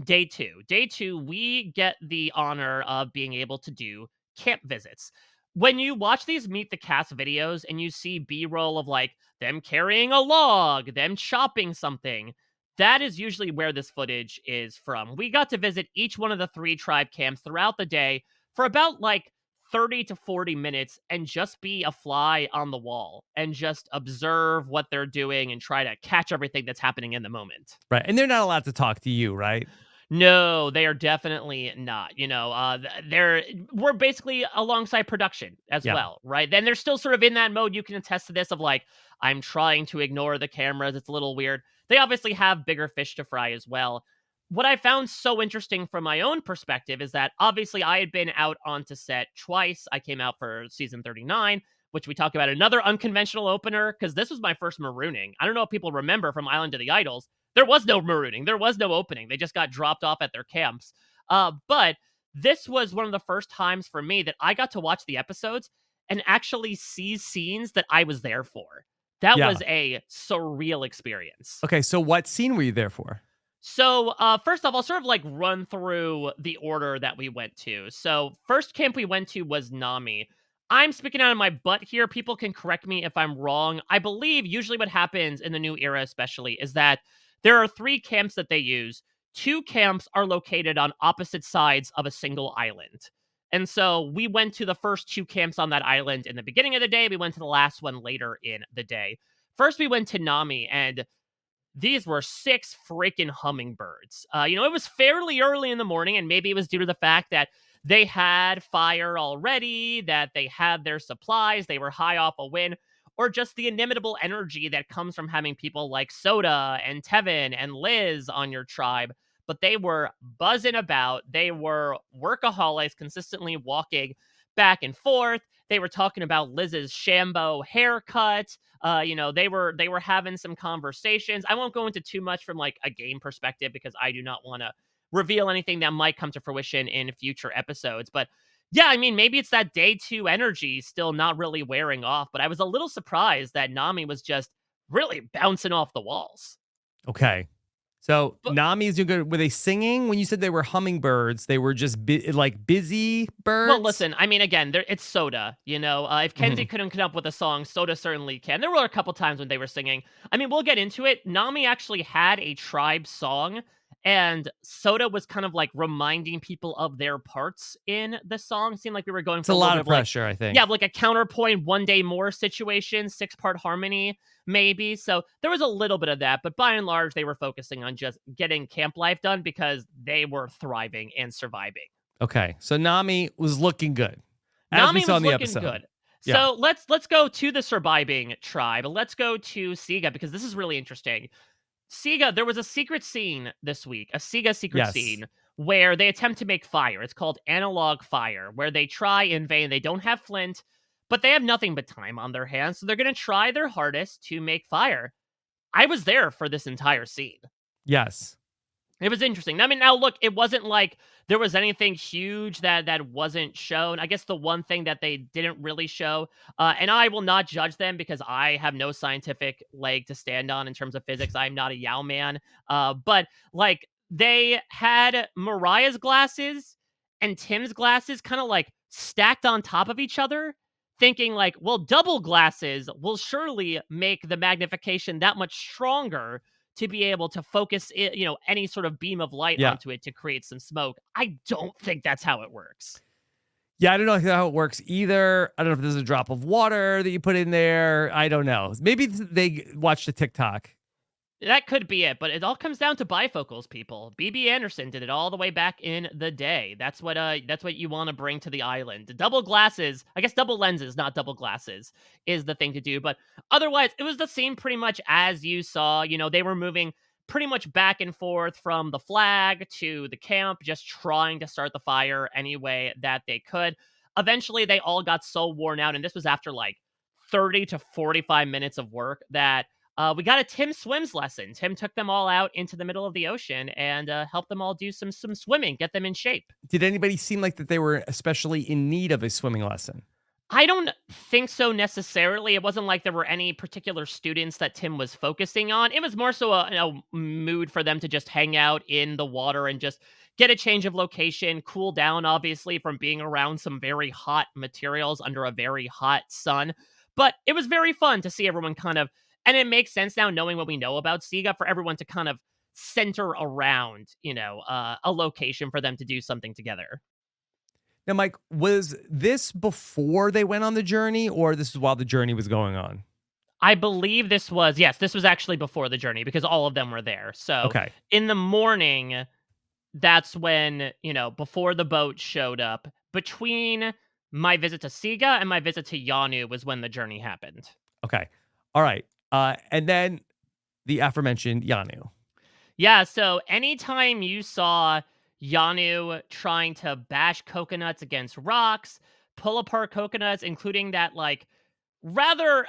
day 2. Day 2, we get the honor of being able to do camp visits. When you watch these Meet the Cast videos and you see B-roll of like them carrying a log, them chopping something, that is usually where this footage is from. We got to visit each one of the 3 tribe camps throughout the day for about like 30 to 40 minutes and just be a fly on the wall and just observe what they're doing and try to catch everything that's happening in the moment. Right. And they're not allowed to talk to you, right? No, they are definitely not. We're basically alongside production as well, right? Then they're still sort of in that mode. You can attest to this of like, I'm trying to ignore the cameras. It's a little weird. They obviously have bigger fish to fry as well. What I found so interesting from my own perspective is that obviously I had been out onto set twice. I came out for season 39, which we talk about another unconventional opener, because this was my first marooning. I don't know if people remember from Island of the Idols. There was no marooning. There was no opening. They just got dropped off at their camps. But this was one of the first times for me that I got to watch the episodes and actually see scenes that I was there for. That was a surreal experience. Okay, so what scene were you there for? So, first off, I'll sort of like run through the order that we went to. So, first camp we went to was Nami. I'm speaking out of my butt here. People can correct me if I'm wrong. I believe usually what happens in the new era, especially, is that there are 3 camps that they use. 2 camps are located on opposite sides of a single island. And so we went to the first 2 camps on that island in the beginning of the day. We went to the last one later in the day. First, we went to Nami, and these were 6 freaking hummingbirds. It was fairly early in the morning, and maybe it was due to the fact that they had fire already, that they had their supplies, they were high off a wind, or just the inimitable energy that comes from having people like Soda and Tevin and Liz on your tribe. But they were buzzing about. They were workaholics, consistently walking back and forth. They were talking about Liz's Shambo haircut. They were having some conversations. I won't go into too much from like a game perspective because I do not want to reveal anything that might come to fruition in future episodes. But yeah, I mean, maybe it's that day 2 energy still not really wearing off, but I was a little surprised that Nami was just really bouncing off the walls. Okay. So Nami's doing good. Were they singing? When you said they were hummingbirds, they were just like busy birds? Well, listen, I mean, again, it's Soda, if Kenzie couldn't come up with a song, Soda certainly can. There were a couple times when they were singing. I mean, we'll get into it. Nami actually had a tribe song, and Soda was kind of like reminding people of their parts in the song. It seemed like we were going for a lot of pressure, I think. Yeah, like a counterpoint, One Day More situation, 6-part harmony, maybe. So there was a little bit of that, but by and large, they were focusing on just getting camp life done because they were thriving and surviving. Okay, so Nami was looking good. Nami was looking good. Yeah. So let's go to the surviving tribe. Let's go to Siga because this is really interesting. Siga, there was a secret scene this week, a Siga secret scene, where they attempt to make fire. It's called Analog Fire, where they try in vain. They don't have flint, but they have nothing but time on their hands, so they're going to try their hardest to make fire. I was there for this entire scene. Yes. It was interesting. I mean, now look, it wasn't like there was anything huge that wasn't shown. I guess the one thing that they didn't really show, and I will not judge them because I have no scientific leg to stand on in terms of physics. I'm not a Yao man. But like they had Mariah's glasses and Tim's glasses kind of like stacked on top of each other, thinking like, well, double glasses will surely make the magnification that much stronger to be able to focus it, any sort of beam of light onto it to create some smoke. I don't think that's how it works. Yeah, I don't know how it works either. I don't know if there's a drop of water that you put in there. I don't know. Maybe they watched a TikTok. That could be it, but it all comes down to bifocals, people. BB Anderson did it all the way back in the day. That's what you want to bring to the island. Double glasses, I guess double lenses, not double glasses, is the thing to do. But otherwise, it was the same pretty much as you saw. They were moving pretty much back and forth from the flag to the camp, just trying to start the fire any way that they could. Eventually, they all got so worn out, and this was after like 30 to 45 minutes of work that we got a Tim swims lesson. Tim took them all out into the middle of the ocean and helped them all do some swimming, get them in shape. Did anybody seem like that they were especially in need of a swimming lesson? I don't think so necessarily. It wasn't like there were any particular students that Tim was focusing on. It was more so a mood for them to just hang out in the water and just get a change of location, cool down, obviously, from being around some very hot materials under a very hot sun. But it was very fun to see everyone kind of, and it makes sense now knowing what we know about Siga for everyone to kind of center around, a location for them to do something together. Now, Mike, was this before they went on the journey, or this is while the journey was going on? I believe this was actually before the journey because all of them were there. So Okay. in the morning, that's when, before the boat showed up. Between my visit to Siga and my visit to Yanu was when the journey happened. Okay. All right. And then the aforementioned Yanu. Yeah, so anytime you saw Yanu trying to bash coconuts against rocks, pull apart coconuts, including that like rather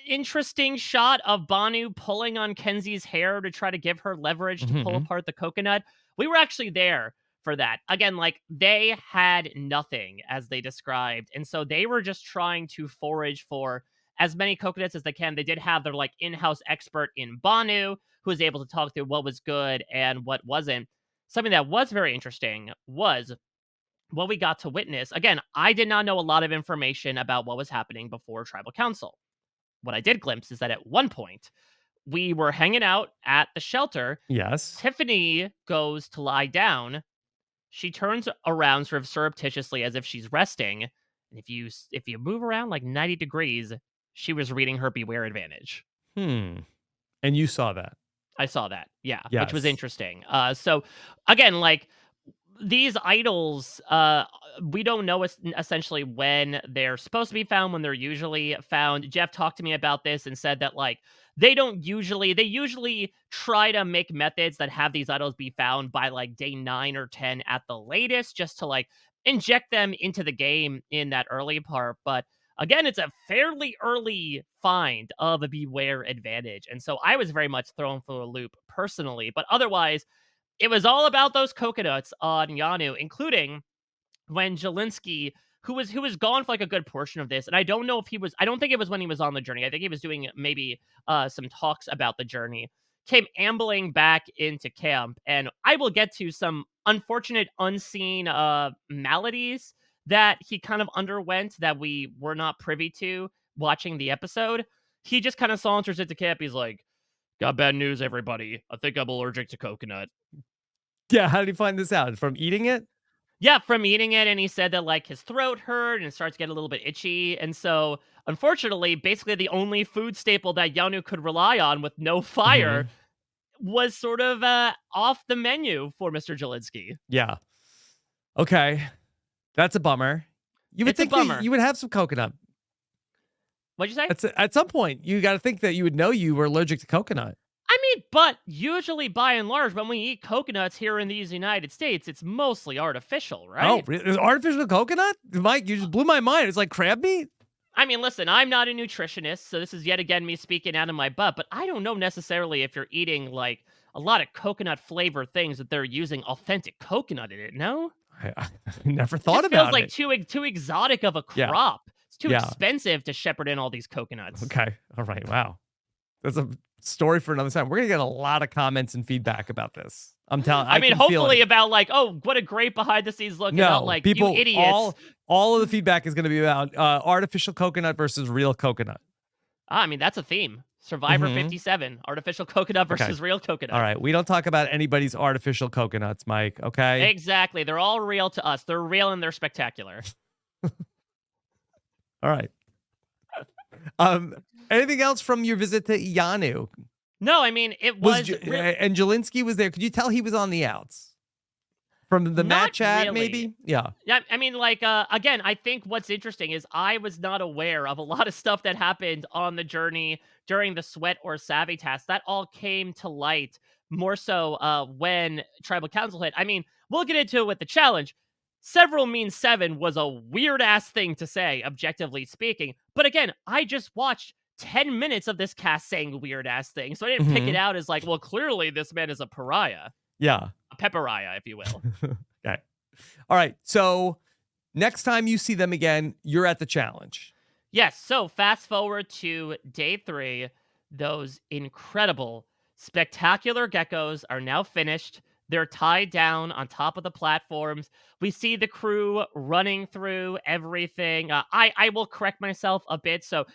interesting shot of Banu pulling on Kenzie's hair to try to give her leverage to pull apart the coconut. We were actually there for that. Again, like they had nothing as they described. And so they were just trying to forage for as many coconuts as they can. They did have their like in-house expert in Banu who was able to talk through what was good and what wasn't. Something that was very interesting was what we got to witness. Again, I did not know a lot of information about what was happening before Tribal Council. What I did glimpse is that at one point, we were hanging out at the shelter. Yes. Tiffany goes to lie down. She turns around sort of surreptitiously as if she's resting. And if you move around like 90 degrees, she was reading her Beware Advantage. And you saw that? I saw that, yeah, yes. Which was interesting. So, again, like, these idols, we don't know essentially when they're supposed to be found, when they're usually found. Jeff talked to me about this and said that, like, they usually try to make methods that have these idols be found by, like, day 9 or 10 at the latest, just to, like, inject them into the game in that early part, but again, it's a fairly early find of a Beware Advantage. And so I was very much thrown for a loop personally. But otherwise, it was all about those coconuts on Yanu, including when Jelinski, who was gone for like a good portion of this, and I don't know if I don't think it was when he was on the journey. I think he was doing maybe some talks about the journey, came ambling back into camp. And I will get to some unfortunate unseen maladies that he kind of underwent that we were not privy to watching the episode. He just kind of saunters into camp. He's like, got bad news, everybody. I think I'm allergic to coconut. Yeah, how did he find this out? From eating it? Yeah, from eating it. And he said that like his throat hurt and it starts to get a little bit itchy. And so, unfortunately, basically the only food staple that Yanu could rely on with no fire was sort of off the menu for Mr. Jelinski. Yeah. Okay. That's a bummer. You would think that you would have some coconut. What'd you say? At some point, you got to think that you would know you were allergic to coconut. I mean, but usually, by and large, when we eat coconuts here in these United States, it's mostly artificial, right? Oh, really? There's artificial coconut? Mike, you just blew my mind. It's like crab meat? I mean, listen, I'm not a nutritionist, so this is yet again me speaking out of my butt, but I don't know necessarily if you're eating, like, a lot of coconut-flavored things that they're using authentic coconut in it, no? I never thought about it. It feels like too exotic of a crop. Yeah. It's too expensive to shepherd in all these coconuts. Okay. All right. Wow. That's a story for another time. We're going to get a lot of comments and feedback about this. I'm telling you. I mean, hopefully about like, oh, what a great behind the scenes look. About like, people, you idiots. All of the feedback is going to be about artificial coconut versus real coconut. I mean, that's a theme. Survivor 57, artificial coconut versus real coconut. All right. We don't talk about anybody's artificial coconuts, Mike. Okay. Exactly. They're all real to us. They're real and they're spectacular. All right. Anything else from your visit to Yanu? No, I mean, it Was was real. and Jelinski was there. Could you tell he was on the outs from the Not match chat? really. Maybe. Yeah. Yeah, I mean, like, again, I think what's interesting is I was not aware of a lot of stuff that happened on the journey during the Sweat or Savvy task. That all came to light more so when Tribal Council hit. I mean, we'll get into it with the challenge. Several means seven was a weird ass thing to say, objectively speaking. But again, I just watched 10 minutes of this cast saying weird ass things. So I didn't pick it Hmm. out as like, well, clearly this man is a pariah, Yeah. a pepariah, if you will. Okay. All right. So next time you see them again, you're at the challenge. Yes. So fast forward to day 3. Those incredible, spectacular geckos are now finished. They're tied down on top of the platforms. We see the crew running through everything. I will correct myself a bit. So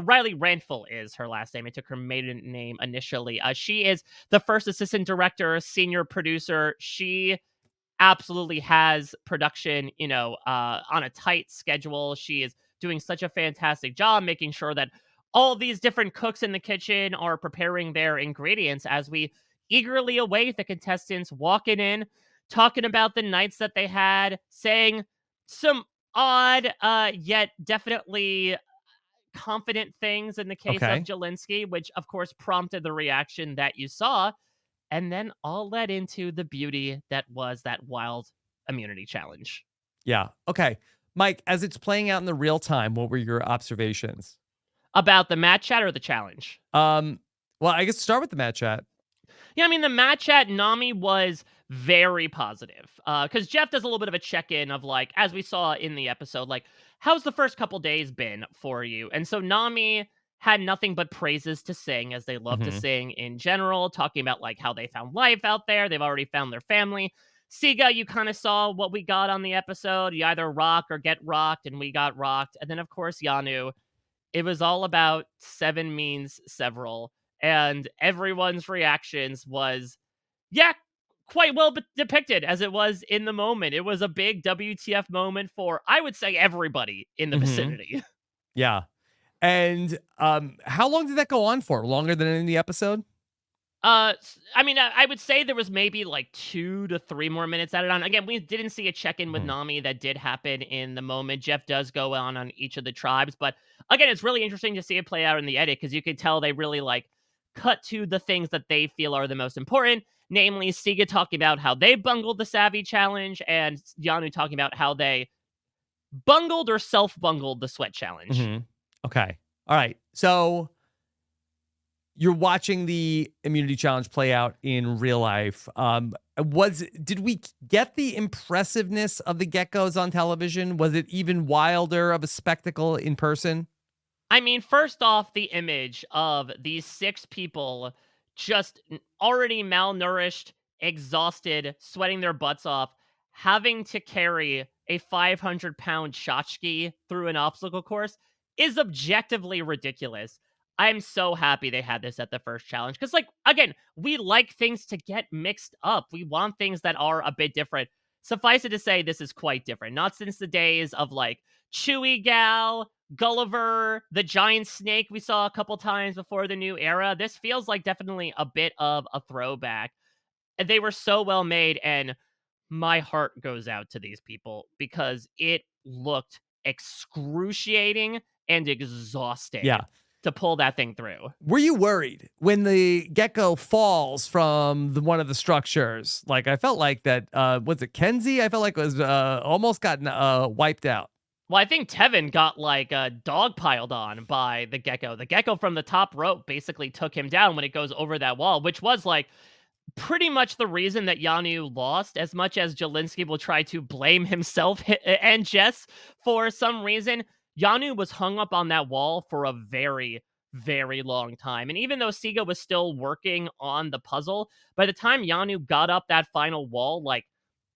Riley Ranful is her last name. I took her maiden name initially. She is the first assistant director, senior producer. She absolutely has production, on a tight schedule. She is doing such a fantastic job making sure that all these different cooks in the kitchen are preparing their ingredients as we eagerly await the contestants walking in, talking about the nights that they had, saying some odd, yet definitely confident things in the case of Okay. Jelinski, which of course prompted the reaction that you saw, and then all led into the beauty that was that wild immunity challenge. Yeah. Okay. Mike, as it's playing out in the real time, what were your observations? About the match chat or the challenge? Um, well, I guess start with the match chat. Yeah, I mean, the match at Nami was very positive. Because Jeff does a little bit of a check-in of like, as we saw in the episode, like, how's the first couple days been for you? And so Nami had nothing but praises to sing, as they love to Hmm. sing in general, talking about like how they found life out there. They've already found their family. Siga, you kind of saw what we got on the episode. You either rock or get rocked, and we got rocked. And then, of course, Yanu. It was all about seven means several, and everyone's reactions was, yeah, quite well depicted as it was in the moment. It was a big WTF moment for, I would say, everybody in the Hmm. vicinity. Yeah. And how long did that go on for? Longer than in the episode? I mean, I would say there was maybe like 2 to 3 more minutes added on. Again, we didn't see a check-in with Mhm. Nami that did happen in the moment. Jeff does go on each of the tribes, but again, it's really interesting to see it play out in the edit because you could tell they really like cut to the things that they feel are the most important, namely Siga talking about how they bungled the Savvy challenge and Yanu talking about how they bungled or self-bungled the Sweat challenge. Mhm. Okay. All right. So you're watching the immunity challenge play out in real life. Did we get the impressiveness of the geckos on television? Was it even wilder of a spectacle in person? I mean, first off, the image of these 6 people just already malnourished, exhausted, sweating their butts off, having to carry a 500-pound tchotchke through an obstacle course is objectively ridiculous. I'm so happy they had this at the first challenge because, like, again, we like things to get mixed up. We want things that are a bit different. Suffice it to say, this is quite different. Not since the days of like Chewy Gal, Gulliver, the giant snake we saw a couple times before the new era. This feels like definitely a bit of a throwback. And they were so well made, and my heart goes out to these people because it looked excruciating and exhausting Yeah. to pull that thing through. Were you worried when the gecko falls from one of the structures? Like I felt like that. Was it Kenzie? I felt like it was almost gotten wiped out. Well, I think Tevin got like dog piled on by the gecko. The gecko from the top rope basically took him down when it goes over that wall, which was like pretty much the reason that Yanu lost, as much as Jelinski will try to blame himself and Jess for some reason. Yanu was hung up on that wall for a very, very long time. And even though Siga was still working on the puzzle, by the time Yanu got up that final wall, like,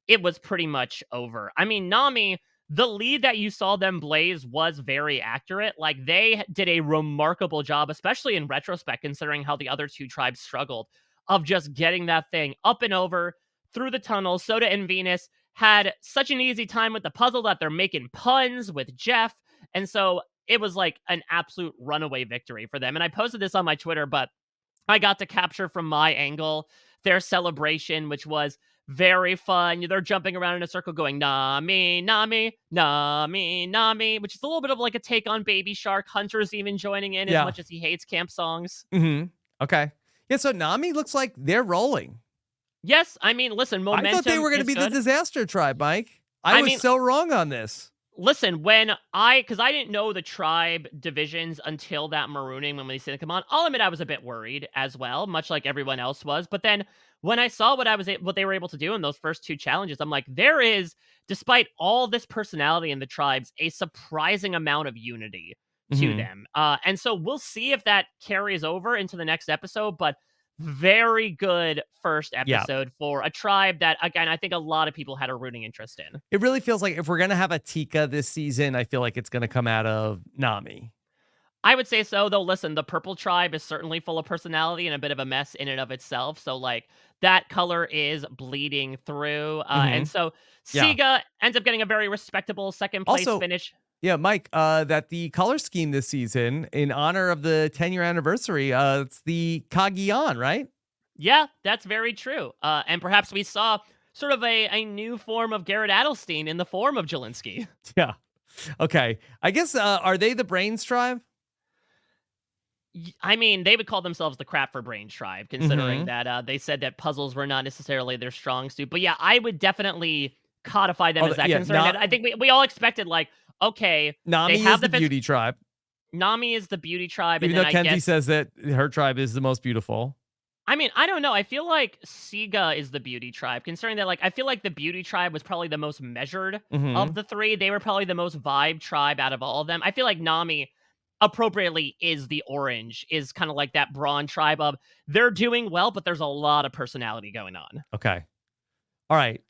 it was pretty much over. I mean, Nami, the lead that you saw them blaze was very accurate. Like, they did a remarkable job, especially in retrospect, considering how the other two tribes struggled, of just getting that thing up and over through the tunnel. Soda and Venus had such an easy time with the puzzle that they're making puns with Jeff. And so it was like an absolute runaway victory for them. And I posted this on my Twitter, but I got to capture from my angle their celebration, which was very fun. They're jumping around in a circle going, Nami, Nami, Nami, Nami, which is a little bit of like a take on Baby Shark. Hunter's even joining in as Yeah. much as he hates camp songs. Okay. Yeah, so Nami looks like they're rolling. Yes, I mean, listen, momentum. I thought they were going to be good. the disaster tribe, Mike. I was so wrong on this. Listen, because I didn't know the tribe divisions until that marooning when they said, come on, I'll admit I was a bit worried as well, much like everyone else was. But then when I saw what they were able to do in those first two challenges, I'm like, there is, despite all this personality in the tribes, a surprising amount of unity to them. And so we'll see if that carries over into the next episode. But very good first episode for a tribe that, again, I think a lot of people had a rooting interest in. It really feels like if we're going to have a Tika this season, I feel like it's going to come out of Nami. I would say so, though. Listen, the purple tribe is certainly full of personality and a bit of a mess in and of itself. So, like, that color is bleeding through. And so Siga ends up getting a very respectable second place finish. Yeah, Mike, that the color scheme this season, in honor of the 10-year anniversary, it's the Kagiyan, right? Yeah, that's very true. And perhaps we saw sort of a new form of Garrett Adelstein in the form of Jelinski. Yeah. Okay. I guess, are they the Brains tribe? I mean, they would call themselves the crap for brains tribe, considering that they said that puzzles were not necessarily their strong suit. But yeah, I would definitely codify them as that concern. I think we all expected, like, okay, Nami is the beauty tribe. Nami is the beauty tribe. Even though Kenzie says that her tribe is the most beautiful. I mean, I don't know. I feel like Siga is the beauty tribe, considering that, like, I feel like the beauty tribe was probably the most measured of the three. They were probably the most vibe tribe out of all of them. I feel like Nami appropriately is the orange, is kind of like that brawn tribe of they're doing well, but there's a lot of personality going on. Okay. All right.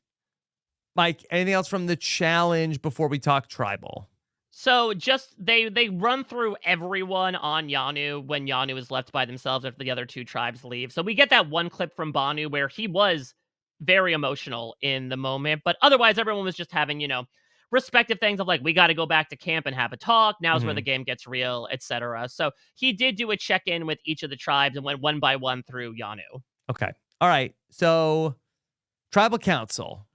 Mike, anything else from the challenge before we talk tribal? So just they run through everyone on Yanu when Yanu is left by themselves after the other two tribes leave. So we get that one clip from Banu where he was very emotional in the moment, but otherwise everyone was just having, respective things of like, we got to go back to camp and have a talk. Now's where the game gets real, etc. So he did do a check-in with each of the tribes and went one by one through Yanu. Okay. All right. So tribal council.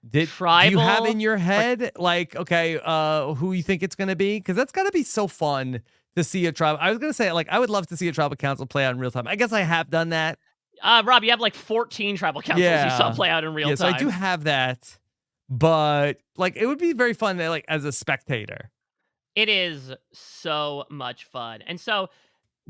Do you have in your head, like, okay, who you think it's going to be? Because that's got to be so fun to see a tribe. I was going to say, like, I would love to see a tribal council play out in real time. I guess I have done that. Rob, you have like 14 tribal councils you saw play out in real time. So I do have that. But, like, it would be very fun, like, as a spectator. It is so much fun. And so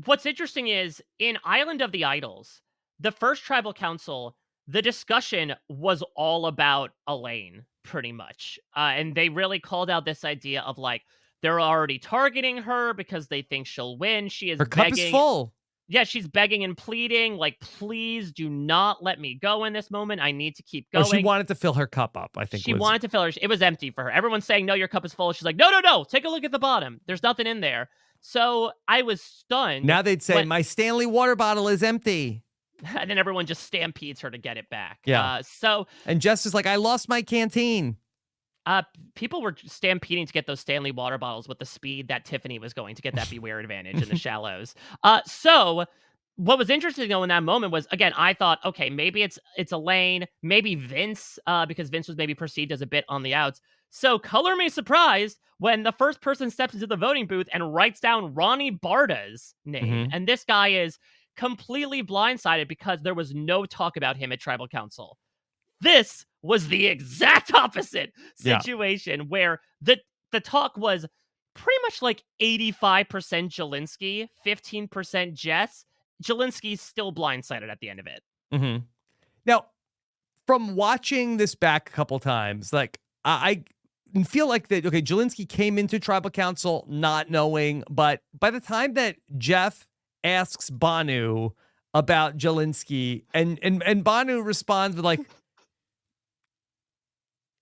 what's interesting is in Island of the Idols, the first tribal council, the discussion was all about Elaine, pretty much. And they really called out this idea of, like, they're already targeting her because they think she'll win. She is her cup is full. Yeah, she's begging and pleading, like, please do not let me go in this moment. I need to keep going. She wanted to fill her cup up, I think. She wanted to fill her. It was empty for her. Everyone's saying, no, your cup is full. She's like, no, no, no. Take a look at the bottom. There's nothing in there. So I was stunned. Now they'd say, my Stanley water bottle is empty. And then everyone just stampedes her to get it back. Yeah. And Jess is like, I lost my canteen. People were stampeding to get those Stanley water bottles with the speed that Tiffany was going to get that beware advantage in the shallows. So what was interesting though in that moment was, again, I thought, okay, maybe it's Elaine, maybe Vince, because Vince was maybe perceived as a bit on the outs. So color me surprised when the first person steps into the voting booth and writes down Ronnie Barda's name. And this guy is completely blindsided because there was no talk about him at Tribal Council. This was the exact opposite situation where the talk was pretty much like 85% Jelinski, 15% Jess. Jelinski's still blindsided at the end of it. Now, from watching this back a couple times, like, I feel like that, okay, Jelinski came into Tribal Council not knowing, but by the time that Jeff asks Banu about Jelinski, and Banu responds with, like,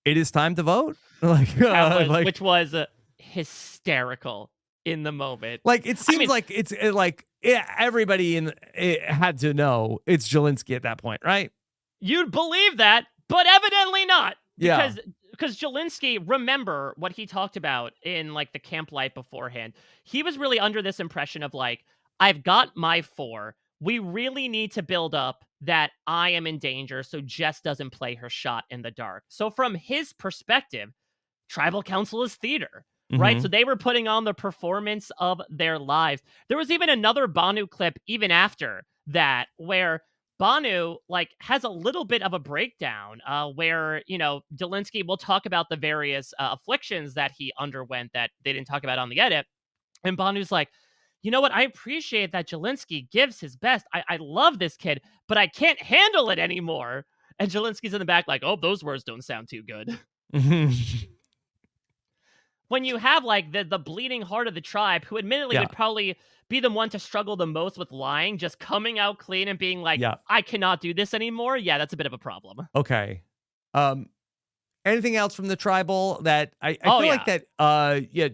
it is time to vote. Which was hysterical in the moment. Like, it seems like it's everybody had to know it's Jelinski at that point, right? You'd believe that, but evidently not. Yeah. Because Jelinski, remember what he talked about in, like, the camp life beforehand. He was really under this impression of, like, I've got my 4. we really need to build up that I am in danger so Jess doesn't play her shot in the dark. So from his perspective, tribal council is theater, right? So Mm-hmm. they were putting on the performance of their lives. There was even another Banu clip even after that where Banu like has a little bit of a breakdown where, Delinsky will talk about the various afflictions that he underwent that they didn't talk about on the edit. And Banu's like, you know what? I appreciate that Jelinsky gives his best. I love this kid, but I can't handle it anymore. And Jelinsky's in the back like, oh, those words don't sound too good. When you have like the bleeding heart of the tribe, who admittedly Yeah. would probably be the one to struggle the most with lying, just coming out clean and being like, Yeah. I cannot do this anymore. Yeah, that's a bit of a problem. Okay. Anything else from the tribal that I Oh feel like yeah. that yeah,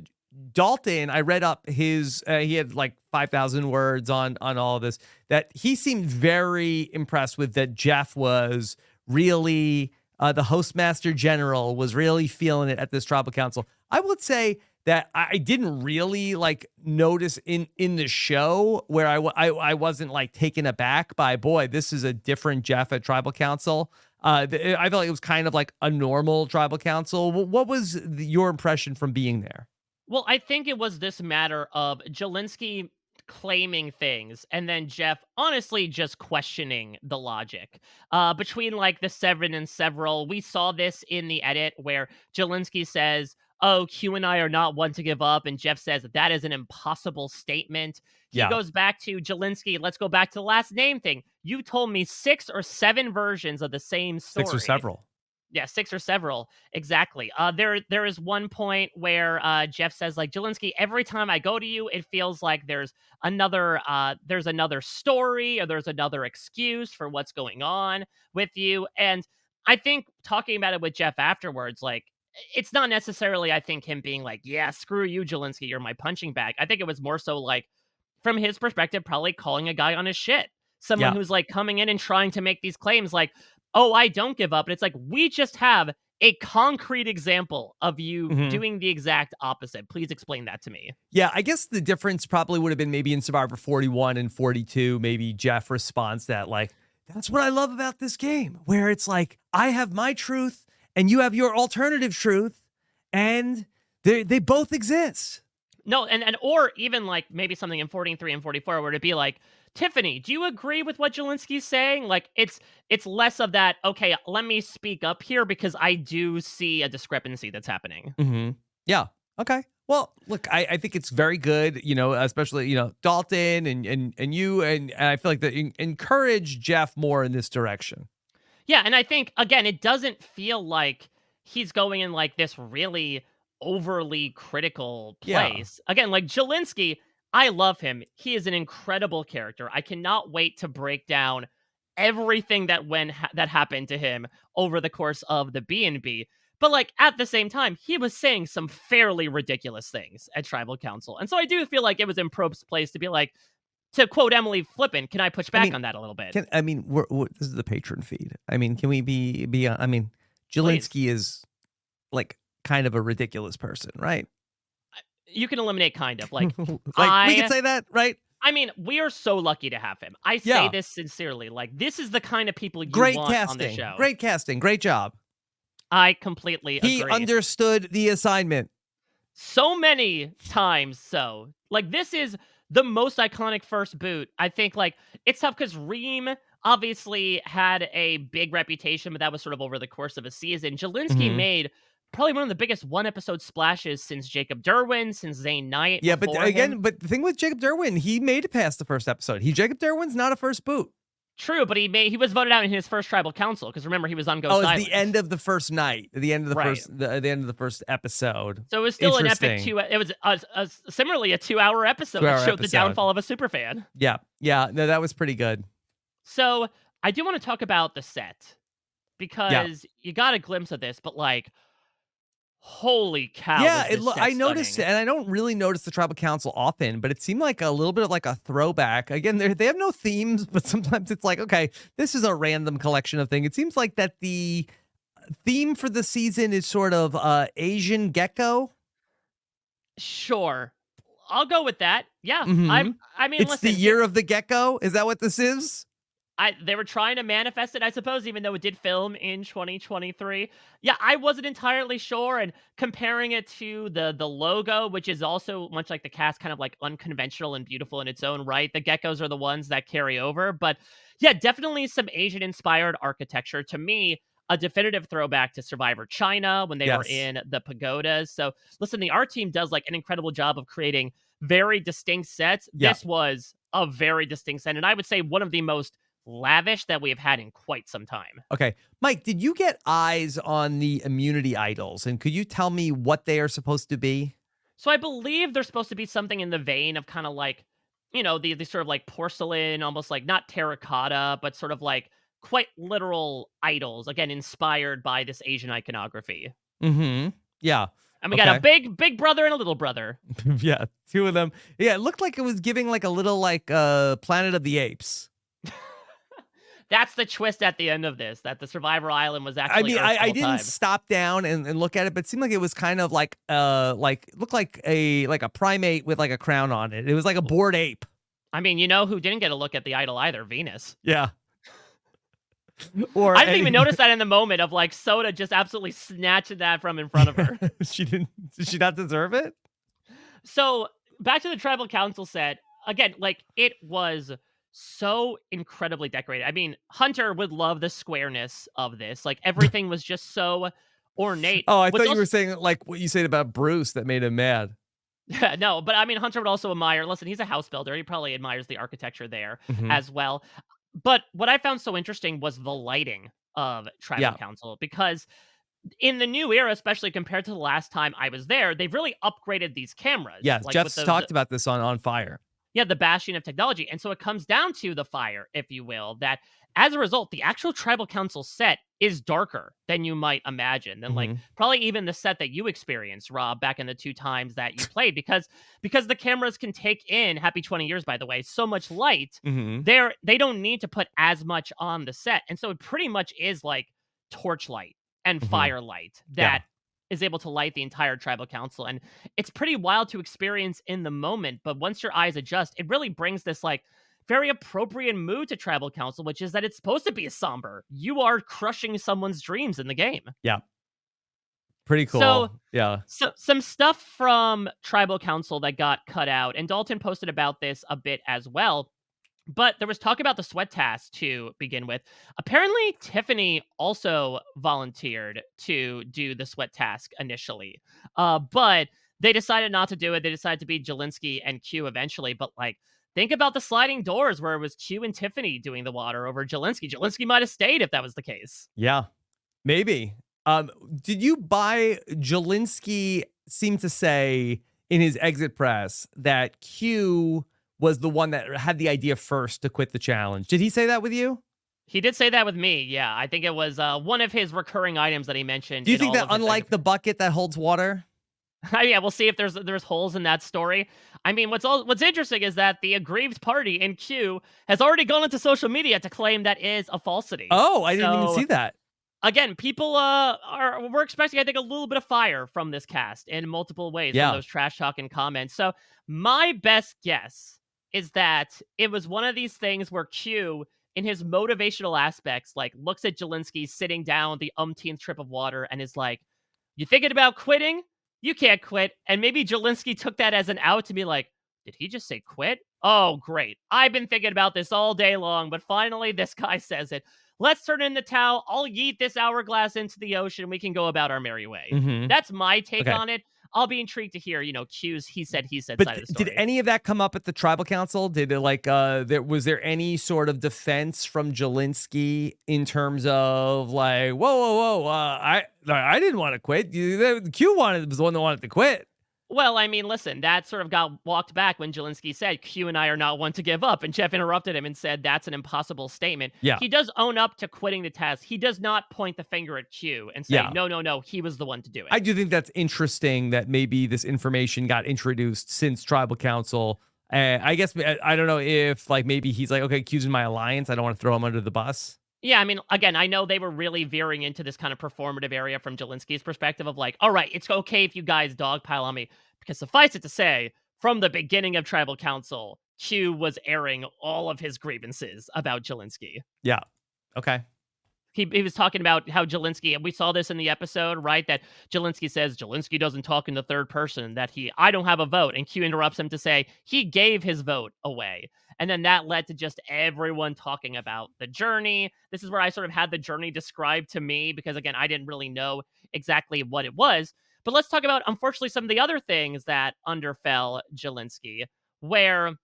Dalton, I read up his he had like 5,000 words on all of this, that he seemed very impressed with, that Jeff was really the Hostmaster General was really feeling it at this tribal council. I would say that I didn't really like notice in the show where I wasn't like taken aback by, boy, this is a different Jeff at tribal council. I felt like it was kind of like a normal tribal council. What was your impression from being there? Well, I think it was this matter of Jelinsky claiming things and then Jeff honestly just questioning the logic. Between like the seven and several, we saw this in the edit where Jelinsky says, oh, Q and I are not one to give up. And Jeff says that is an impossible statement. He Yeah, goes back to Jelinsky. Let's go back to the last name thing. You told me 6 or 7 versions of the same 6 or story. several. Yeah, 6 or several. Exactly. There is one point where Jeff says, like, Jelinsky, every time I go to you, it feels like there's another story or there's another excuse for what's going on with you. And I think talking about it with Jeff afterwards, like, it's not necessarily, I think, him being like, yeah, screw you, Jelinsky, you're my punching bag. I think it was more so like, from his perspective, probably calling a guy on his shit. Someone Yeah. who's like coming in and trying to make these claims like, oh, I don't give up. And it's like, we just have a concrete example of you Mhm. doing the exact opposite. Please explain that to me. Yeah, I guess the difference probably would have been maybe in Survivor 41 and 42, maybe Jeff responds that like, that's what I love about this game, where it's like, I have my truth and you have your alternative truth, and they both exist. No, and or even like maybe something in 43 and 44 where it'd be like, Tiffany, do you agree with what Jelinsky's saying? Like it's less of that, okay, let me speak up here because I do see a discrepancy that's happening. Mm-hmm. Yeah. Okay. Well, look, I think it's very good, especially, Dalton and you, and I feel like that encourage Jeff more in this direction. Yeah, and I think again, it doesn't feel like he's going in like this really overly critical Yeah. place. Again, like Jelinsky, I love him. He is an incredible character. I cannot wait to break down everything that happened to him over the course of the B&B. But like at the same time, he was saying some fairly ridiculous things at Tribal Council. And so I do feel like it was in Probe's place to be like, to quote Emily Flippin, can I push I back mean, on that a little bit? this is the patron feed. I mean, can we be, Please. Jelinsky is like kind of a ridiculous person, right? You can eliminate kind of like Like we could I say that, right? I mean, we are so lucky to have him. I say Yeah. this sincerely. Like this is the kind of people you Great want on the casting. show. Great casting. Great job. I completely He agree. understood the assignment. So many times so. Like this is the most iconic first boot. I think like it's tough because Reem obviously had a big reputation, but that was sort of over the course of a season. Jelinsky Mhm. made probably one of the biggest one episode splashes since Jacob Derwin, since Zane Knight Yeah, but before him. again, the thing with Jacob Derwin, he made it past the first episode. Jacob Derwin's not a first boot. True, but he was voted out in his first tribal council because remember he was on Ghost Oh, it's Island. the end of the first night, the end of the Right. the end of the first episode. So it was still an epic Interesting. It was similarly a 2-hour episode that 2-hour showed the episode. downfall of a superfan. Yeah, yeah, no, that was pretty good. So I do want to talk about the set Yeah, because you got a glimpse of this, but like, holy cow, yeah. was this set I noticed, stunning. and I don't really notice the tribal council often, but it seemed like a little bit of like a throwback. Again, they have no themes, but sometimes it's like, okay, this is a random collection of things. It seems like that the theme for the season is sort of Asian gecko. Sure. I'll go with that. Yeah. Mm-hmm. I mean, It's the listen, year of the gecko. Is that what this is? they were trying to manifest it, I suppose, even though it did film in 2023. Yeah, I wasn't entirely sure, and comparing it to the logo, which is also much like the cast, kind of like unconventional and beautiful in its own right. The geckos are the ones that carry over, but yeah, definitely some Asian inspired architecture. To me, a definitive throwback to Survivor China when they were Yes. in the pagodas. So listen, the art team does like an incredible job of creating very distinct sets. Yeah. This was a very distinct set, and I would say one of the most lavish that we have had in quite some time. Okay. Mike, did you get eyes on the immunity idols? And could you tell me what they are supposed to be? So I believe there's supposed to be something in the vein of kind of like, the sort of like porcelain, almost like not terracotta, but sort of like quite literal idols, again, inspired by this Asian iconography. Mm-hmm. Yeah. And we got a Okay. big brother and a little brother. Yeah. Two of them. Yeah. It looked like it was giving like a little like Planet of the Apes. That's the twist at the end of this, that the Survivor Island was I actually mean, Earth the I whole didn't time. stop down and look at it, but it seemed like it was kind of like looked like a primate with like a crown on it. It was like a bored ape. I mean, you know who didn't get a look at the idol either? Venus. Yeah. Or I didn't even notice that in the moment of like Soda just absolutely snatching that from in front of her. She didn't. Did she not deserve it? So back to the tribal council set again. Like it was so incredibly decorated. I mean, Hunter would love the squareness of this. Like everything was just so ornate. Oh, I What's thought you also, were saying like what you said about Bruce that made him mad. yeah, no, but I mean, Hunter would also admire. Listen, he's a house builder. He probably admires the architecture there Mhm. as well. But what I found so interesting was the lighting of tribal Yeah. council because in the new era, especially compared to the last time I was there, they've really upgraded these cameras. Yes, Like with Jeff's talked about this on Fire. yeah, the bashing of technology. And so it comes down to the fire, if you will, that as a result, the actual tribal council set is darker than you might imagine, than like Mhm. probably even the set that you experienced, Rob, back in the two times that you played, because the cameras can take in happy 20 years, by the way, so much light, Mhm. they don't need to put as much on the set. And so it pretty much is like torchlight and Mhm. firelight Yeah. that is able to light the entire tribal council. And it's pretty wild to experience in the moment, but once your eyes adjust, it really brings this like very appropriate mood to tribal council, which is that it's supposed to be a somber. You are crushing someone's dreams in the game. Yeah. Pretty So, cool. Yeah. some stuff from tribal council that got cut out, and Dalton posted about this a bit as well. But there was talk about the sweat task to begin with. Apparently, Tiffany also volunteered to do the sweat task initially, but they decided not to do it. They decided to be Jelinski and Q eventually. But like, think about the sliding doors where it was Q and Tiffany doing the water over Jelinski. Jelinski might have stayed if that was the case. Yeah. Maybe. Did you buy Jelinski seemed to say in his exit press that Q was the one that had the idea first to quit the challenge. Did he say that with you? He did say that with me. Yeah, I think it was one of his recurring items that he mentioned. Do you in think all that of his unlike the bucket that holds water? yeah, we'll see if there's holes in that story. I mean, what's interesting is that the aggrieved party in Q has already gone into social media to claim that is a falsity. Oh, I didn't even So, see that. again, people we're expecting, I think, a little bit of fire from this cast in multiple ways from Yeah. those trash talking comments. So my best guess is that it was one of these things where Q, in his motivational aspects, like looks at Jelinski sitting down the umpteenth trip of water and is like, "You thinking about quitting? You can't quit." And maybe Jelinski took that as an out to be like, "Did he just say quit? Oh, great. I've been thinking about this all day long, but finally this guy says it. Let's turn in the towel. I'll yeet this hourglass into the ocean. We can go about our merry way." Mm-hmm. That's my take Okay. on it. I'll be intrigued to hear, Q's he said But side of the did story. any of that come up at the tribal council? Did it like was there any sort of defense from Jelinski in terms of like, whoa, I didn't want to quit. Q was the one that wanted to quit. Well, I mean, listen, that sort of got walked back when Jelinski said, "Q and I are not one to give up." And Jeff interrupted him and said, "That's an impossible statement." Yeah. He does own up to quitting the task. He does not point the finger at Q and say, Yeah. no, he was the one to do it. I do think that's interesting that maybe this information got introduced since tribal council. I guess I don't know if like maybe he's like, okay, Q's in my alliance. I don't want to throw him under the bus. Yeah, I mean, again, I know they were really veering into this kind of performative area from Jelinski's perspective of like, all right, it's okay if you guys dogpile on me, because suffice it to say, from the beginning of Tribal Council, Q was airing all of his grievances about Jelinski. Yeah. Okay. He was talking about how Jelinski, and we saw this in the episode, right? That Jelinski says Jelinski doesn't talk in the third person, that I don't have a vote. And Q interrupts him to say he gave his vote away. And then that led to just everyone talking about the journey. This is where I sort of had the journey described to me because, again, I didn't really know exactly what it was. But let's talk about, unfortunately, some of the other things that underfell Jelinski, where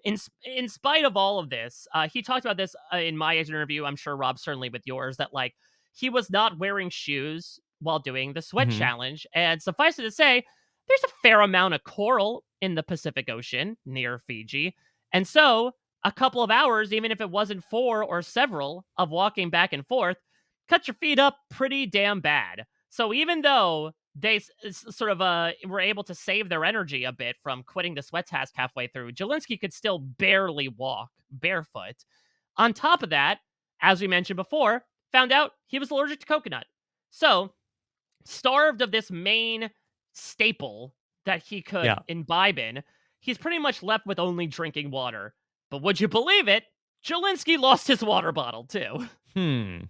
in spite of all of this, he talked about this in my interview. I'm sure Rob certainly with yours that like he was not wearing shoes while doing the sweat Mhm. challenge, and suffice it to say, there's a fair amount of coral in the Pacific Ocean near Fiji, and so a couple of hours, even if it wasn't four or several of walking back and forth, cut your feet up pretty damn bad. So even though they sort of were able to save their energy a bit from quitting the sweat task halfway through, Jelinski could still barely walk barefoot. On top of that, as we mentioned before, found out he was allergic to coconut. So, starved of this main staple that he could Yeah. imbibe in, he's pretty much left with only drinking water. But would you believe it? Jelinski lost his water bottle too. Hmm.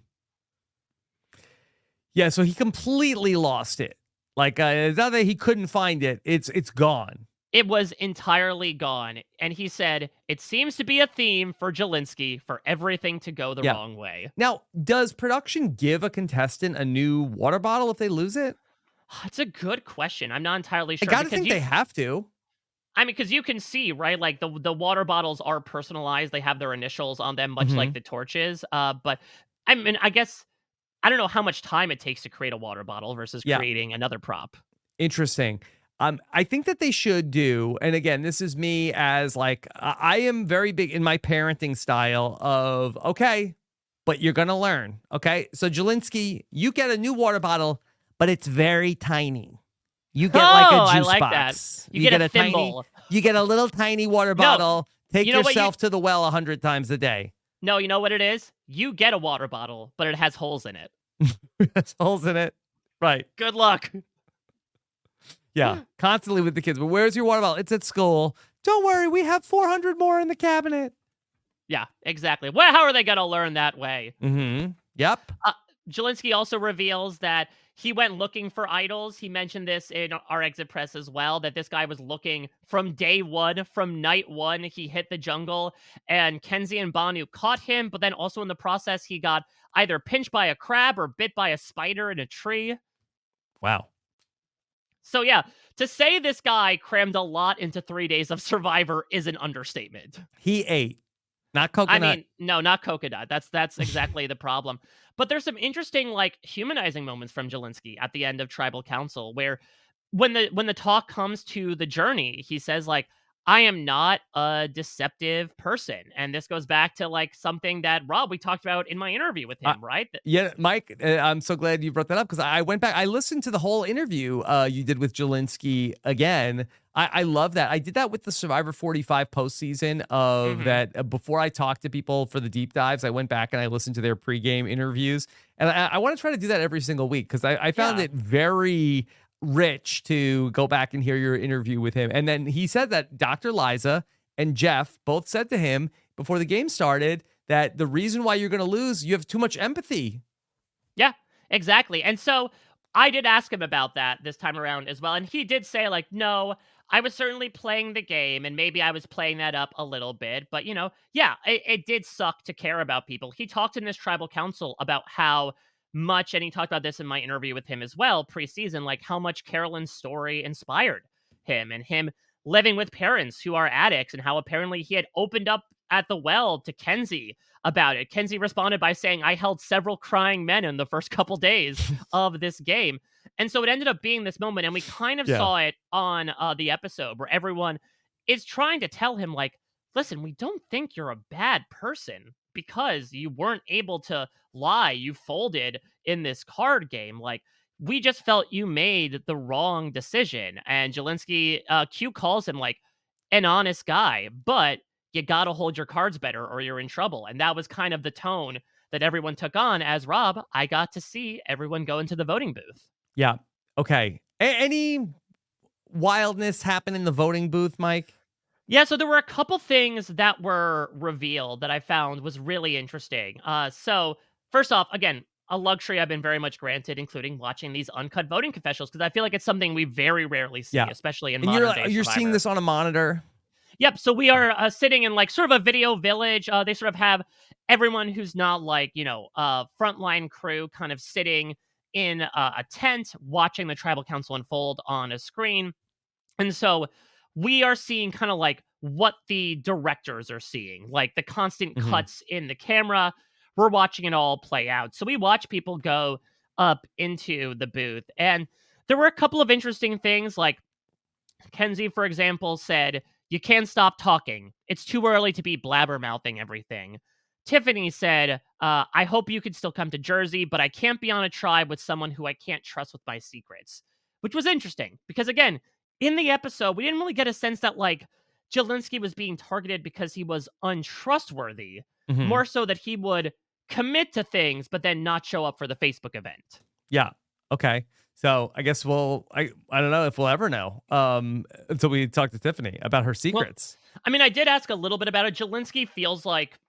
Yeah, so he completely lost it. Like, it's not that he couldn't find it, it's gone. It was entirely gone. And he said, it seems to be a theme for Jelinski for everything to go the Yeah. wrong way. Now, does production give a contestant a new water bottle if they lose it? It's a good question. I'm not entirely I sure gotta because think they have to. I mean, because you can see, right? Like the water bottles are personalized. They have their initials on them, much like Mhm. the torches. But I mean, I guess I don't know how much time it takes to create a water bottle versus Yeah. creating another prop. Interesting. I think that they should do, and again, this is me as like I am very big in my parenting style of okay, but you're gonna learn. Okay, so Jelinski, you get a new water bottle, but it's very tiny. You get like a Oh, I juice like that. box. You get a tiny, thimble. you get a little tiny water No, bottle. Take you know what you yourself to the well 100 times a day. no, you know what it is? You get a water bottle, but it has holes in it. Has holes in it. Right. Good luck. Yeah, constantly with the kids. But where's your water bottle? It's at school. Don't worry, we have 400 more in the cabinet. Yeah, exactly. Well, how are they going to learn that way? Mm-hmm. Yep. Jelinski also reveals that he went looking for idols. He mentioned this in our exit press as well, that this guy was looking from day one, from night one. He hit the jungle, and Kenzie and Banu caught him, but then also in the process, he got either pinched by a crab or bit by a spider in a tree. Wow. So yeah, to say this guy crammed a lot into 3 days of Survivor is an understatement. He ate, not I coconut. mean, no, not coconut. That's exactly the problem. But there's some interesting, like, humanizing moments from Jelinski at the end of Tribal Council, where when the talk comes to the journey, he says like, "I am not a deceptive person," and this goes back to like something that Rob we talked about in my interview with him, right? Yeah, Mike, I'm so glad you brought that up because I went back. I listened to the whole interview you did with Jelinski again. I love that. I did that with the Survivor 45 postseason of Mhm. that before I talked to people for the deep dives. I went back and I listened to their pregame interviews. And I want to try to do that every single week because I found Yeah. it very rich to go back and hear your interview with him. And then he said that Dr. Liza and Jeff both said to him before the game started that the reason why you're going to lose, you have too much empathy. Yeah, exactly. And so I did ask him about that this time around as well. And he did say, like, no, I was certainly playing the game and maybe I was playing that up a little bit. But, yeah, it did suck to care about people. He talked in this tribal council about how much, and he talked about this in my interview with him as well, preseason, like how much Carolyn's story inspired him and him living with parents who are addicts and how apparently he had opened up at the well to Kenzie about it. Kenzie responded by saying, I held several crying men in the first couple days of this game. And so it ended up being this moment, and we kind of Yeah. saw it on the episode where everyone is trying to tell him, like, listen, we don't think you're a bad person because you weren't able to lie. You folded in this card game. Like, we just felt you made the wrong decision. And Jelinski, Q calls him like an honest guy, but you got to hold your cards better or you're in trouble. And that was kind of the tone that everyone took on as Rob. I got to see everyone go into the voting booth. Yeah. Okay. Any wildness happen in the voting booth, Mike? Yeah, so there were a couple things that were revealed that I found was really interesting. So first off, again, a luxury I've been very much granted, including watching these uncut voting confessionals, because I feel like it's something we very rarely see, Yeah. especially in And you're modern day like, you're seeing Survivor. this on a monitor. Yep. So we are sitting in like sort of a video village. They sort of have everyone who's not like, frontline crew kind of sitting in a tent watching the tribal council unfold on a screen. And so we are seeing kind of like what the directors are seeing, like the constant Mhm. cuts in the camera. We're watching it all play out. So we watch people go up into the booth. And there were a couple of interesting things like Kenzie, for example, said, "You can't stop talking. It's too early to be blabbermouthing everything." Tiffany said, "I hope you could still come to Jersey, but I can't be on a tribe with someone who I can't trust with my secrets." Which was interesting because, again, in the episode, we didn't really get a sense that, like, Jelinski was being targeted because he was untrustworthy, Mhm. more so that he would commit to things but then not show up for the Facebook event. Yeah. Okay. So I guess I don't know if we'll ever know until we talk to Tiffany about her Well, secrets. I mean, I did ask a little bit about it. Jelinski feels like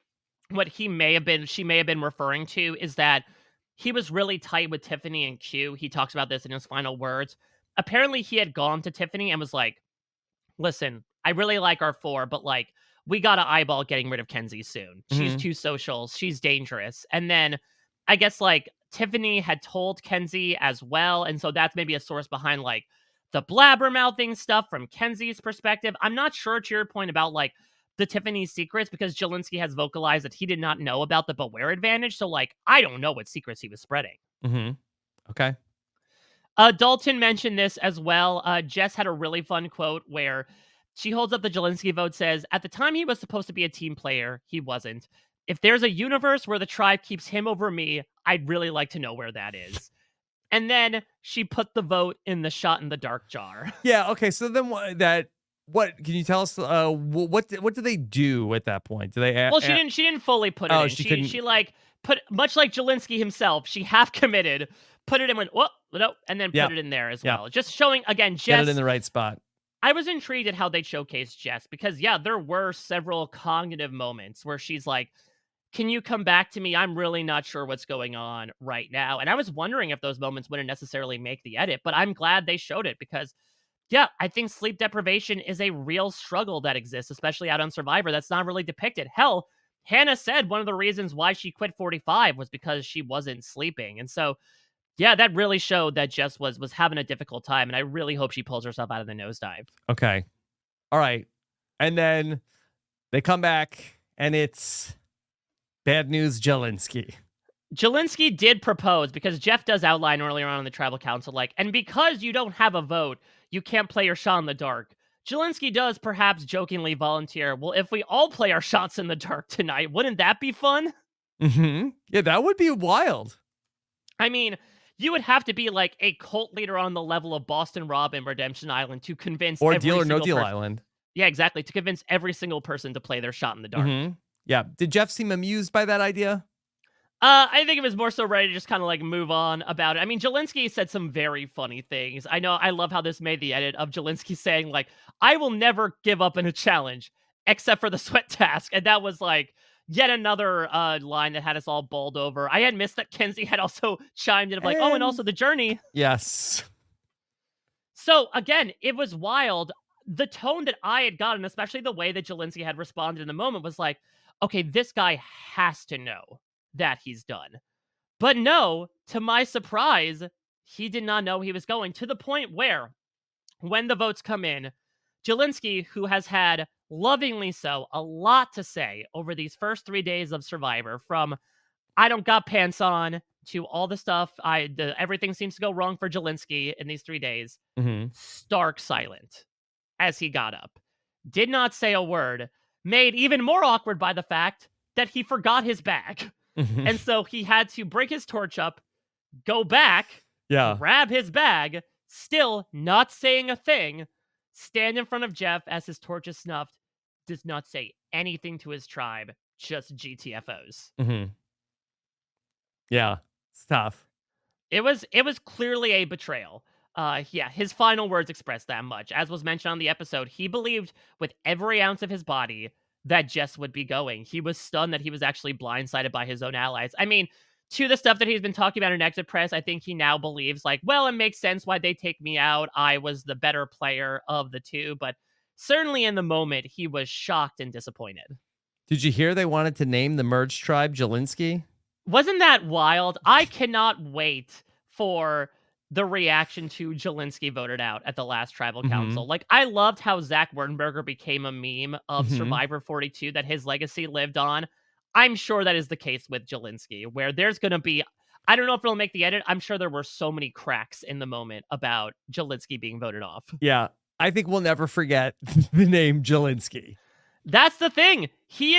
what she may have been referring to is that he was really tight with Tiffany and Q. He talks about this in his final words. Apparently, he had gone to Tiffany and was like, "Listen, I really like our four, but like, we got to eyeball getting rid of Kenzie soon. She's Mhm. too social. She's dangerous." And then I guess like Tiffany had told Kenzie as well. And so that's maybe a source behind like the blabbermouthing stuff from Kenzie's perspective. I'm not sure to your point about like the Tiffany secrets because Jelinski has vocalized that he did not know about the Beware advantage. So like, I don't know what secrets he was spreading. Mhm. Okay. Dalton mentioned this as well. Jess had a really fun quote where she holds up the Jelinski vote, says, "At the time he was supposed to be a team player, he wasn't. If there's a universe where the tribe keeps him over me, I'd really like to know where that is." And then she put the vote in the shot in the dark jar. Yeah. Okay. So then what can you tell us? What do they do at that point? Do they? Well, she didn't fully put it Oh, in. she She couldn't. like put much like Jelinski himself, she half committed, put it in, went, "Whoa, no," and then put Yep. it in there as Yep. well. Just showing again, Get it in Jess. the right spot. I was intrigued at how they showcased Jess because, yeah, there were several cognitive moments where she's like, "Can you come back to me? I'm really not sure what's going on right now." And I was wondering if those moments wouldn't necessarily make the edit, but I'm glad they showed it because, yeah, I think sleep deprivation is a real struggle that exists, especially out on Survivor. That's not really depicted. Hell, Hannah said one of the reasons why she quit 45 was because she wasn't sleeping. And so, yeah, that really showed that Jess was having a difficult time, and I really hope she pulls herself out of the nosedive. Okay. All right. And then they come back, and it's bad news, Jelinski. Jelinski did propose because Jeff does outline earlier on in the tribal council, like, and because you don't have a vote, you can't play your shot in the dark. Jelinski does perhaps jokingly volunteer, "Well, if we all play our shots in the dark tonight, wouldn't that be fun?" Mm-hmm. Yeah, that would be wild. I mean, you would have to be like a cult leader on the level of Boston Rob in Redemption Island to convince Or Deal every or No single Deal person. Island. Yeah, exactly. To convince every single person to play their shot in the dark. Mm-hmm. Yeah. Did Jeff seem amused by that idea? I think it was more so ready to just kind of like move on about it. I mean, Jelinski said some very funny things. I know I love how this made the edit of Jelinski saying, like, "I will never give up in a challenge except for the sweat task." And that was like yet another line that had us all bowled over. I had missed that Kenzie had also chimed in of like, "Oh, and And also the journey." yes. So again, it was wild. The tone that I had gotten, especially the way that Jelinski had responded in the moment, was like, okay, this guy has to know that he's done. But no, to my surprise, he did not know he was going, to the point where when the votes come in, Jelinski, who has had lovingly so a lot to say over these first 3 days of Survivor, from "I don't got pants on" to all the stuff, everything seems to go wrong for Jelinski in these 3 days, Mm-hmm. stark silent as he got up. Did not say a word, made even more awkward by the fact that he forgot his bag. Mm-hmm. And so he had to break his torch up, go back, Yeah. grab his bag, still not saying a thing, stand in front of Jeff as his torch is snuffed, does not say anything to his tribe, just GTFOs. Mm-hmm. Yeah. It's tough. It was clearly a betrayal. Yeah, his final words expressed that much. As was mentioned on the episode, he believed with every ounce of his body that Jess would be going. He was stunned that he was actually blindsided by his own allies. I mean, to the stuff that he's been talking about in Exit Press, I think he now believes, like, well, it makes sense why they take me out. I was the better player of the two, but certainly in the moment, he was shocked and disappointed. Did you hear they wanted to name the merged tribe Jelinski? Wasn't that wild? I cannot wait for the reaction to Jelinski voted out at the last tribal Mhm. council. Like, I loved how Zach Wernberger became a meme of Mhm. Survivor 42, that his legacy lived on. I'm sure that is the case with Jelinski, where there's going to be, I don't know if it'll make the edit. I'm sure there were so many cracks in the moment about Jelinski being voted off. Yeah. I think we'll never forget the name Jelinski. That's the thing. He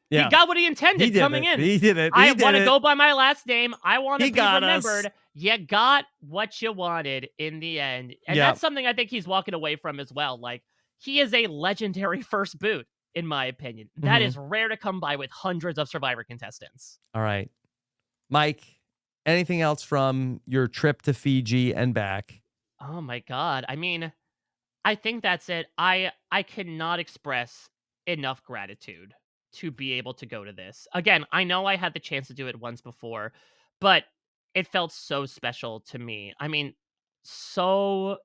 Yeah. got what he He intended did coming it. in. He did it. I He did want to it. go by my last name. I want to He be got us. remembered. You got what you wanted in the end. And Yeah. that's something I think he's walking away from as well. Like, he is a legendary first boot, in my opinion. That Mhm. is rare to come by with hundreds of Survivor contestants. All right. Mike, anything else from your trip to Fiji and back? Oh my God. I mean, I think that's it. I cannot express enough gratitude to be able to go to this. Again, I know I had the chance to do it once before, but it felt so special to me. I mean, so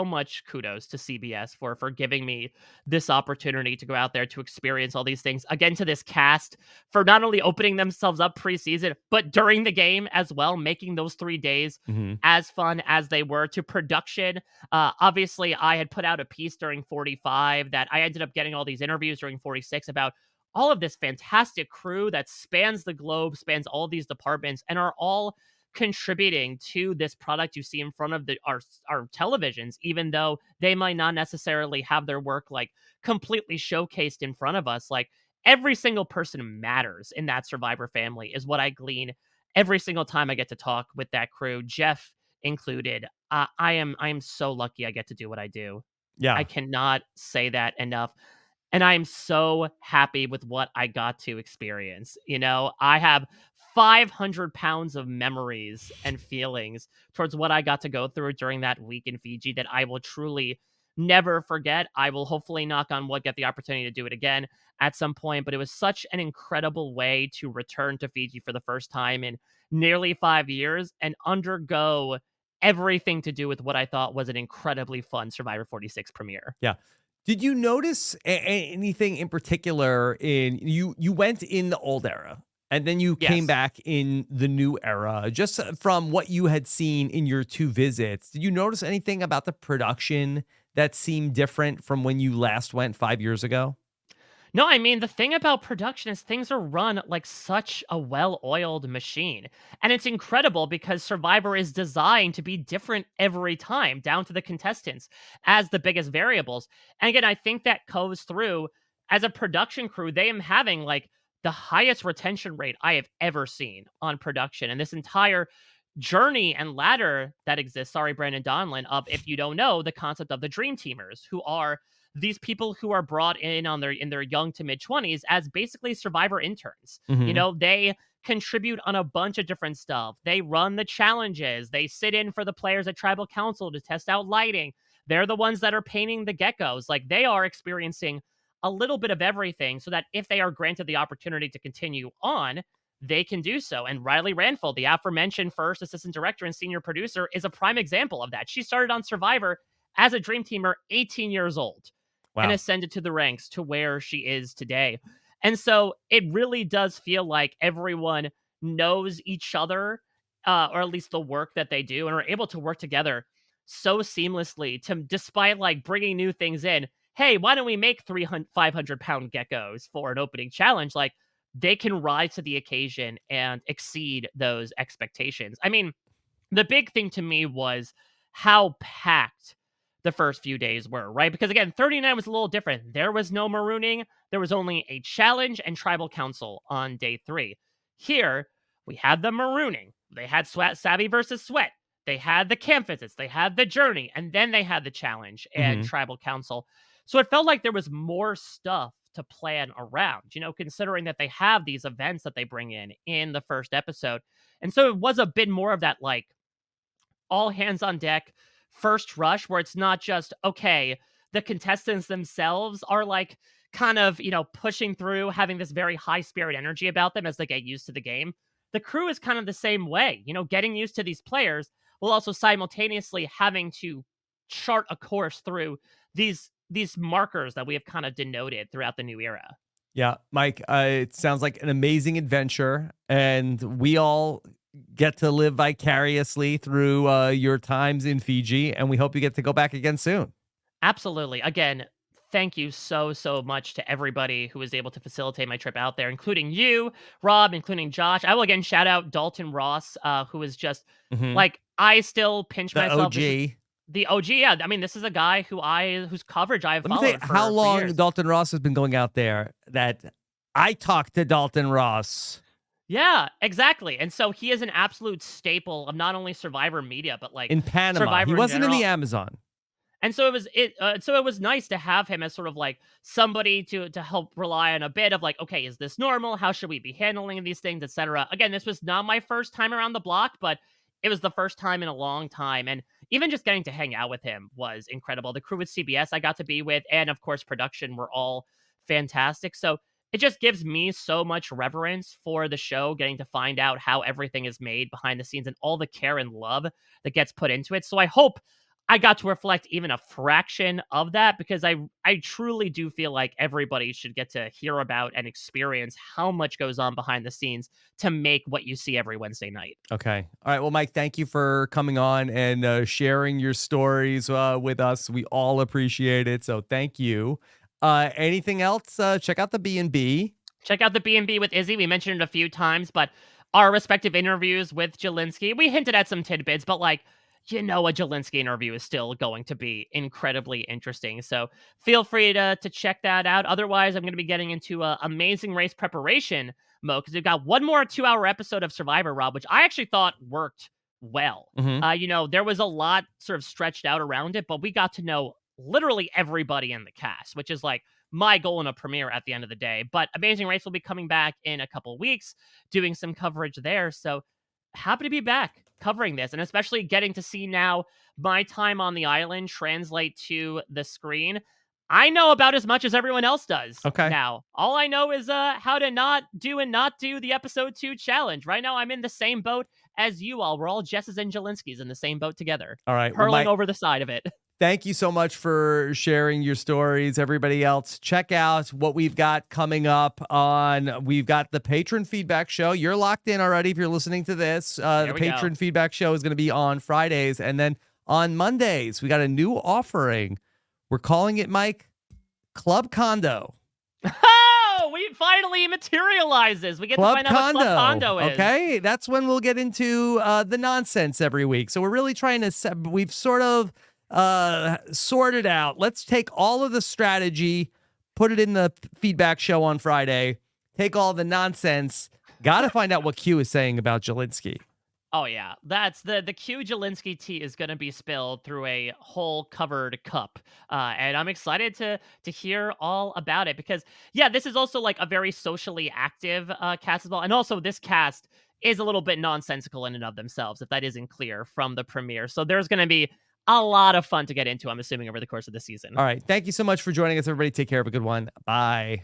much kudos to CBS for giving me this opportunity to go out there to experience all these things. Again, to this cast for not only opening themselves up preseason, but during the game as well, making those 3 days Mhm. as fun as they were, to production. Obviously, I had put out a piece during 45 that I ended up getting all these interviews during 46 about all of this fantastic crew that spans the globe, spans all these departments, and are all contributing to this product you see in front of our televisions, even though they might not necessarily have their work like completely showcased in front of us. Like, every single person matters in that Survivor family, is what I glean every single time I get to talk with that crew, Jeff included. I am so lucky I get to do what I do. I Yeah. cannot say that enough. And I'm so happy with what I got to experience. You know, I have 500 pounds of memories and feelings towards what I got to go through during that week in Fiji that I will truly never forget. I will hopefully, knock on wood, get the opportunity to do it again at some point. But it was such an incredible way to return to Fiji for the first time in nearly 5 years and undergo everything to do with what I thought was an incredibly fun Survivor 46 premiere. Yeah. Did you notice anything in particular in you went in the old era and then you came Yes. back in the new era just from what you had seen in your two visits. Did you notice anything about the production that seemed different from when you last went 5 years ago? No, I mean, the thing about production is things are run like such a well oiled machine. And it's incredible because Survivor is designed to be different every time, down to the contestants as the biggest variables. And again, I think that goes through as a production crew. They am having like the highest retention rate I have ever seen on production. And this entire journey and ladder that exists, sorry, Brandon Donlin, of, if you don't know, the concept of the Dream Teamers, who are these people who are brought in on their young to mid 20s as basically Survivor interns. You Mhm. know, they contribute on a bunch of different stuff. They run the challenges. They sit in for the players at Tribal Council to test out lighting. They're the ones that are painting the geckos. Like, they are experiencing a little bit of everything so that if they are granted the opportunity to continue on, they can do so. And Riley Ranfeld, the aforementioned first assistant director and senior producer, is a prime example of that. She started on Survivor as a Dream Teamer, 18 years old, and Wow. ascended to the ranks to where she is today. And so it really does feel like everyone knows each other, or at least the work that they do, and are able to work together so seamlessly to, despite like bringing new things in. Hey, why don't we make 300, 500-pound geckos for an opening challenge? Like, they can rise to the occasion and exceed those expectations. I mean, the big thing to me was how packed the first few days were, right? Because again, 39 was a little different. There was no marooning, there was only a challenge and tribal council on day 3. Here, we had the marooning, they had Savvy versus Sweat, they had the camp visits, they had the journey, and then they had the challenge and Mhm. tribal council. So it felt like there was more stuff to plan around, you know, considering that they have these events that they bring in the first episode. And so it was a bit more of that, like, all hands on deck, first rush, where it's not just, okay, the contestants themselves are like kind of, pushing through, having this very high spirit energy about them as they get used to the game. The crew is kind of the same way, getting used to these players while also simultaneously having to chart a course through these markers that we have kind of denoted throughout the new era. Yeah, Mike, it sounds like an amazing adventure, and we all get to live vicariously through your times in Fiji, and we hope you get to go back again soon. Absolutely. Again, thank you so much to everybody who was able to facilitate my trip out there, including you, Rob, including Josh. I will again shout out Dalton Ross, who is just Mhm. like, I still pinch The myself. This is OG. the OG. Yeah, I mean, this is a guy whose coverage I have Let me say followed how for long years. Dalton Ross has been going out there that I talked to Dalton Ross Yeah, exactly. And so he is an absolute staple of not only Survivor media, but like in Panama. He Survivor in wasn't in the general. Amazon. And so it was nice to have him as sort of like somebody to help rely on a bit of like, okay, is this normal? How should we be handling these things, etc. Again, this was not my first time around the block, but it was the first time in a long time, and even just getting to hang out with him was incredible. The crew with CBS I got to be with, and of course production, were all fantastic. So it just gives me so much reverence for the show, getting to find out how everything is made behind the scenes and all the care and love that gets put into it. So I hope I got to reflect even a fraction of that, because I truly do feel like everybody should get to hear about and experience how much goes on behind the scenes to make what you see every Wednesday night. Okay. All right. Well, Mike, thank you for coming on and sharing your stories with us. We all appreciate it. So thank you. Anything else? Check out the B&B. Check out the B&B with Izzy. We mentioned it a few times, but our respective interviews with Jelinski, we hinted at some tidbits, but like, a Jelinski interview is still going to be incredibly interesting. So feel free to check that out. Otherwise, I'm going to be getting into amazing race preparation mode, because we've got one more 2-hour episode of Survivor, Rob, which I actually thought worked well. Mm-hmm. There was a lot sort of stretched out around it, but we got to know literally everybody in the cast, which is like my goal in a premiere at the end of the day. But Amazing Race will be coming back in a couple weeks, doing some coverage there. So happy to be back covering this, and especially getting to see now my time on the island translate to the screen. I know about as much as everyone else does. Okay. Now, all I know is how to not do the episode 2 challenge. Right now, I'm in the same boat as you all. We're all Jesses and Jelinskis in the same boat together. All right. Hurling over the side of it. Thank you so much for sharing your stories. Everybody else, check out what we've got coming up we've got the patron feedback show. You're locked in already if you're listening to this. The patron feedback show is going to be on Fridays. And then on Mondays, we got a new offering. We're calling it, Mike, Club Condo. Oh, we finally materializes. We get Club to find out what Club Condo is. Okay, that's when we'll get into the nonsense every week. So we're really trying to, we've sort of sorted out. Let's take all of the strategy, put it in the feedback show on Friday, take all the nonsense. Got to find out what Q is saying about Jelinski. Oh yeah, that's the Q Jelinski tea is going to be spilled through a whole covered cup, and I'm excited to hear all about it, because yeah, this is also like a very socially active cast as well, and also this cast is a little bit nonsensical in and of themselves, if that isn't clear from the premiere. So there's going to be a lot of fun to get into, I'm assuming, over the course of the season. All right, thank you so much for joining us, everybody. Take care. Have a good one. Bye.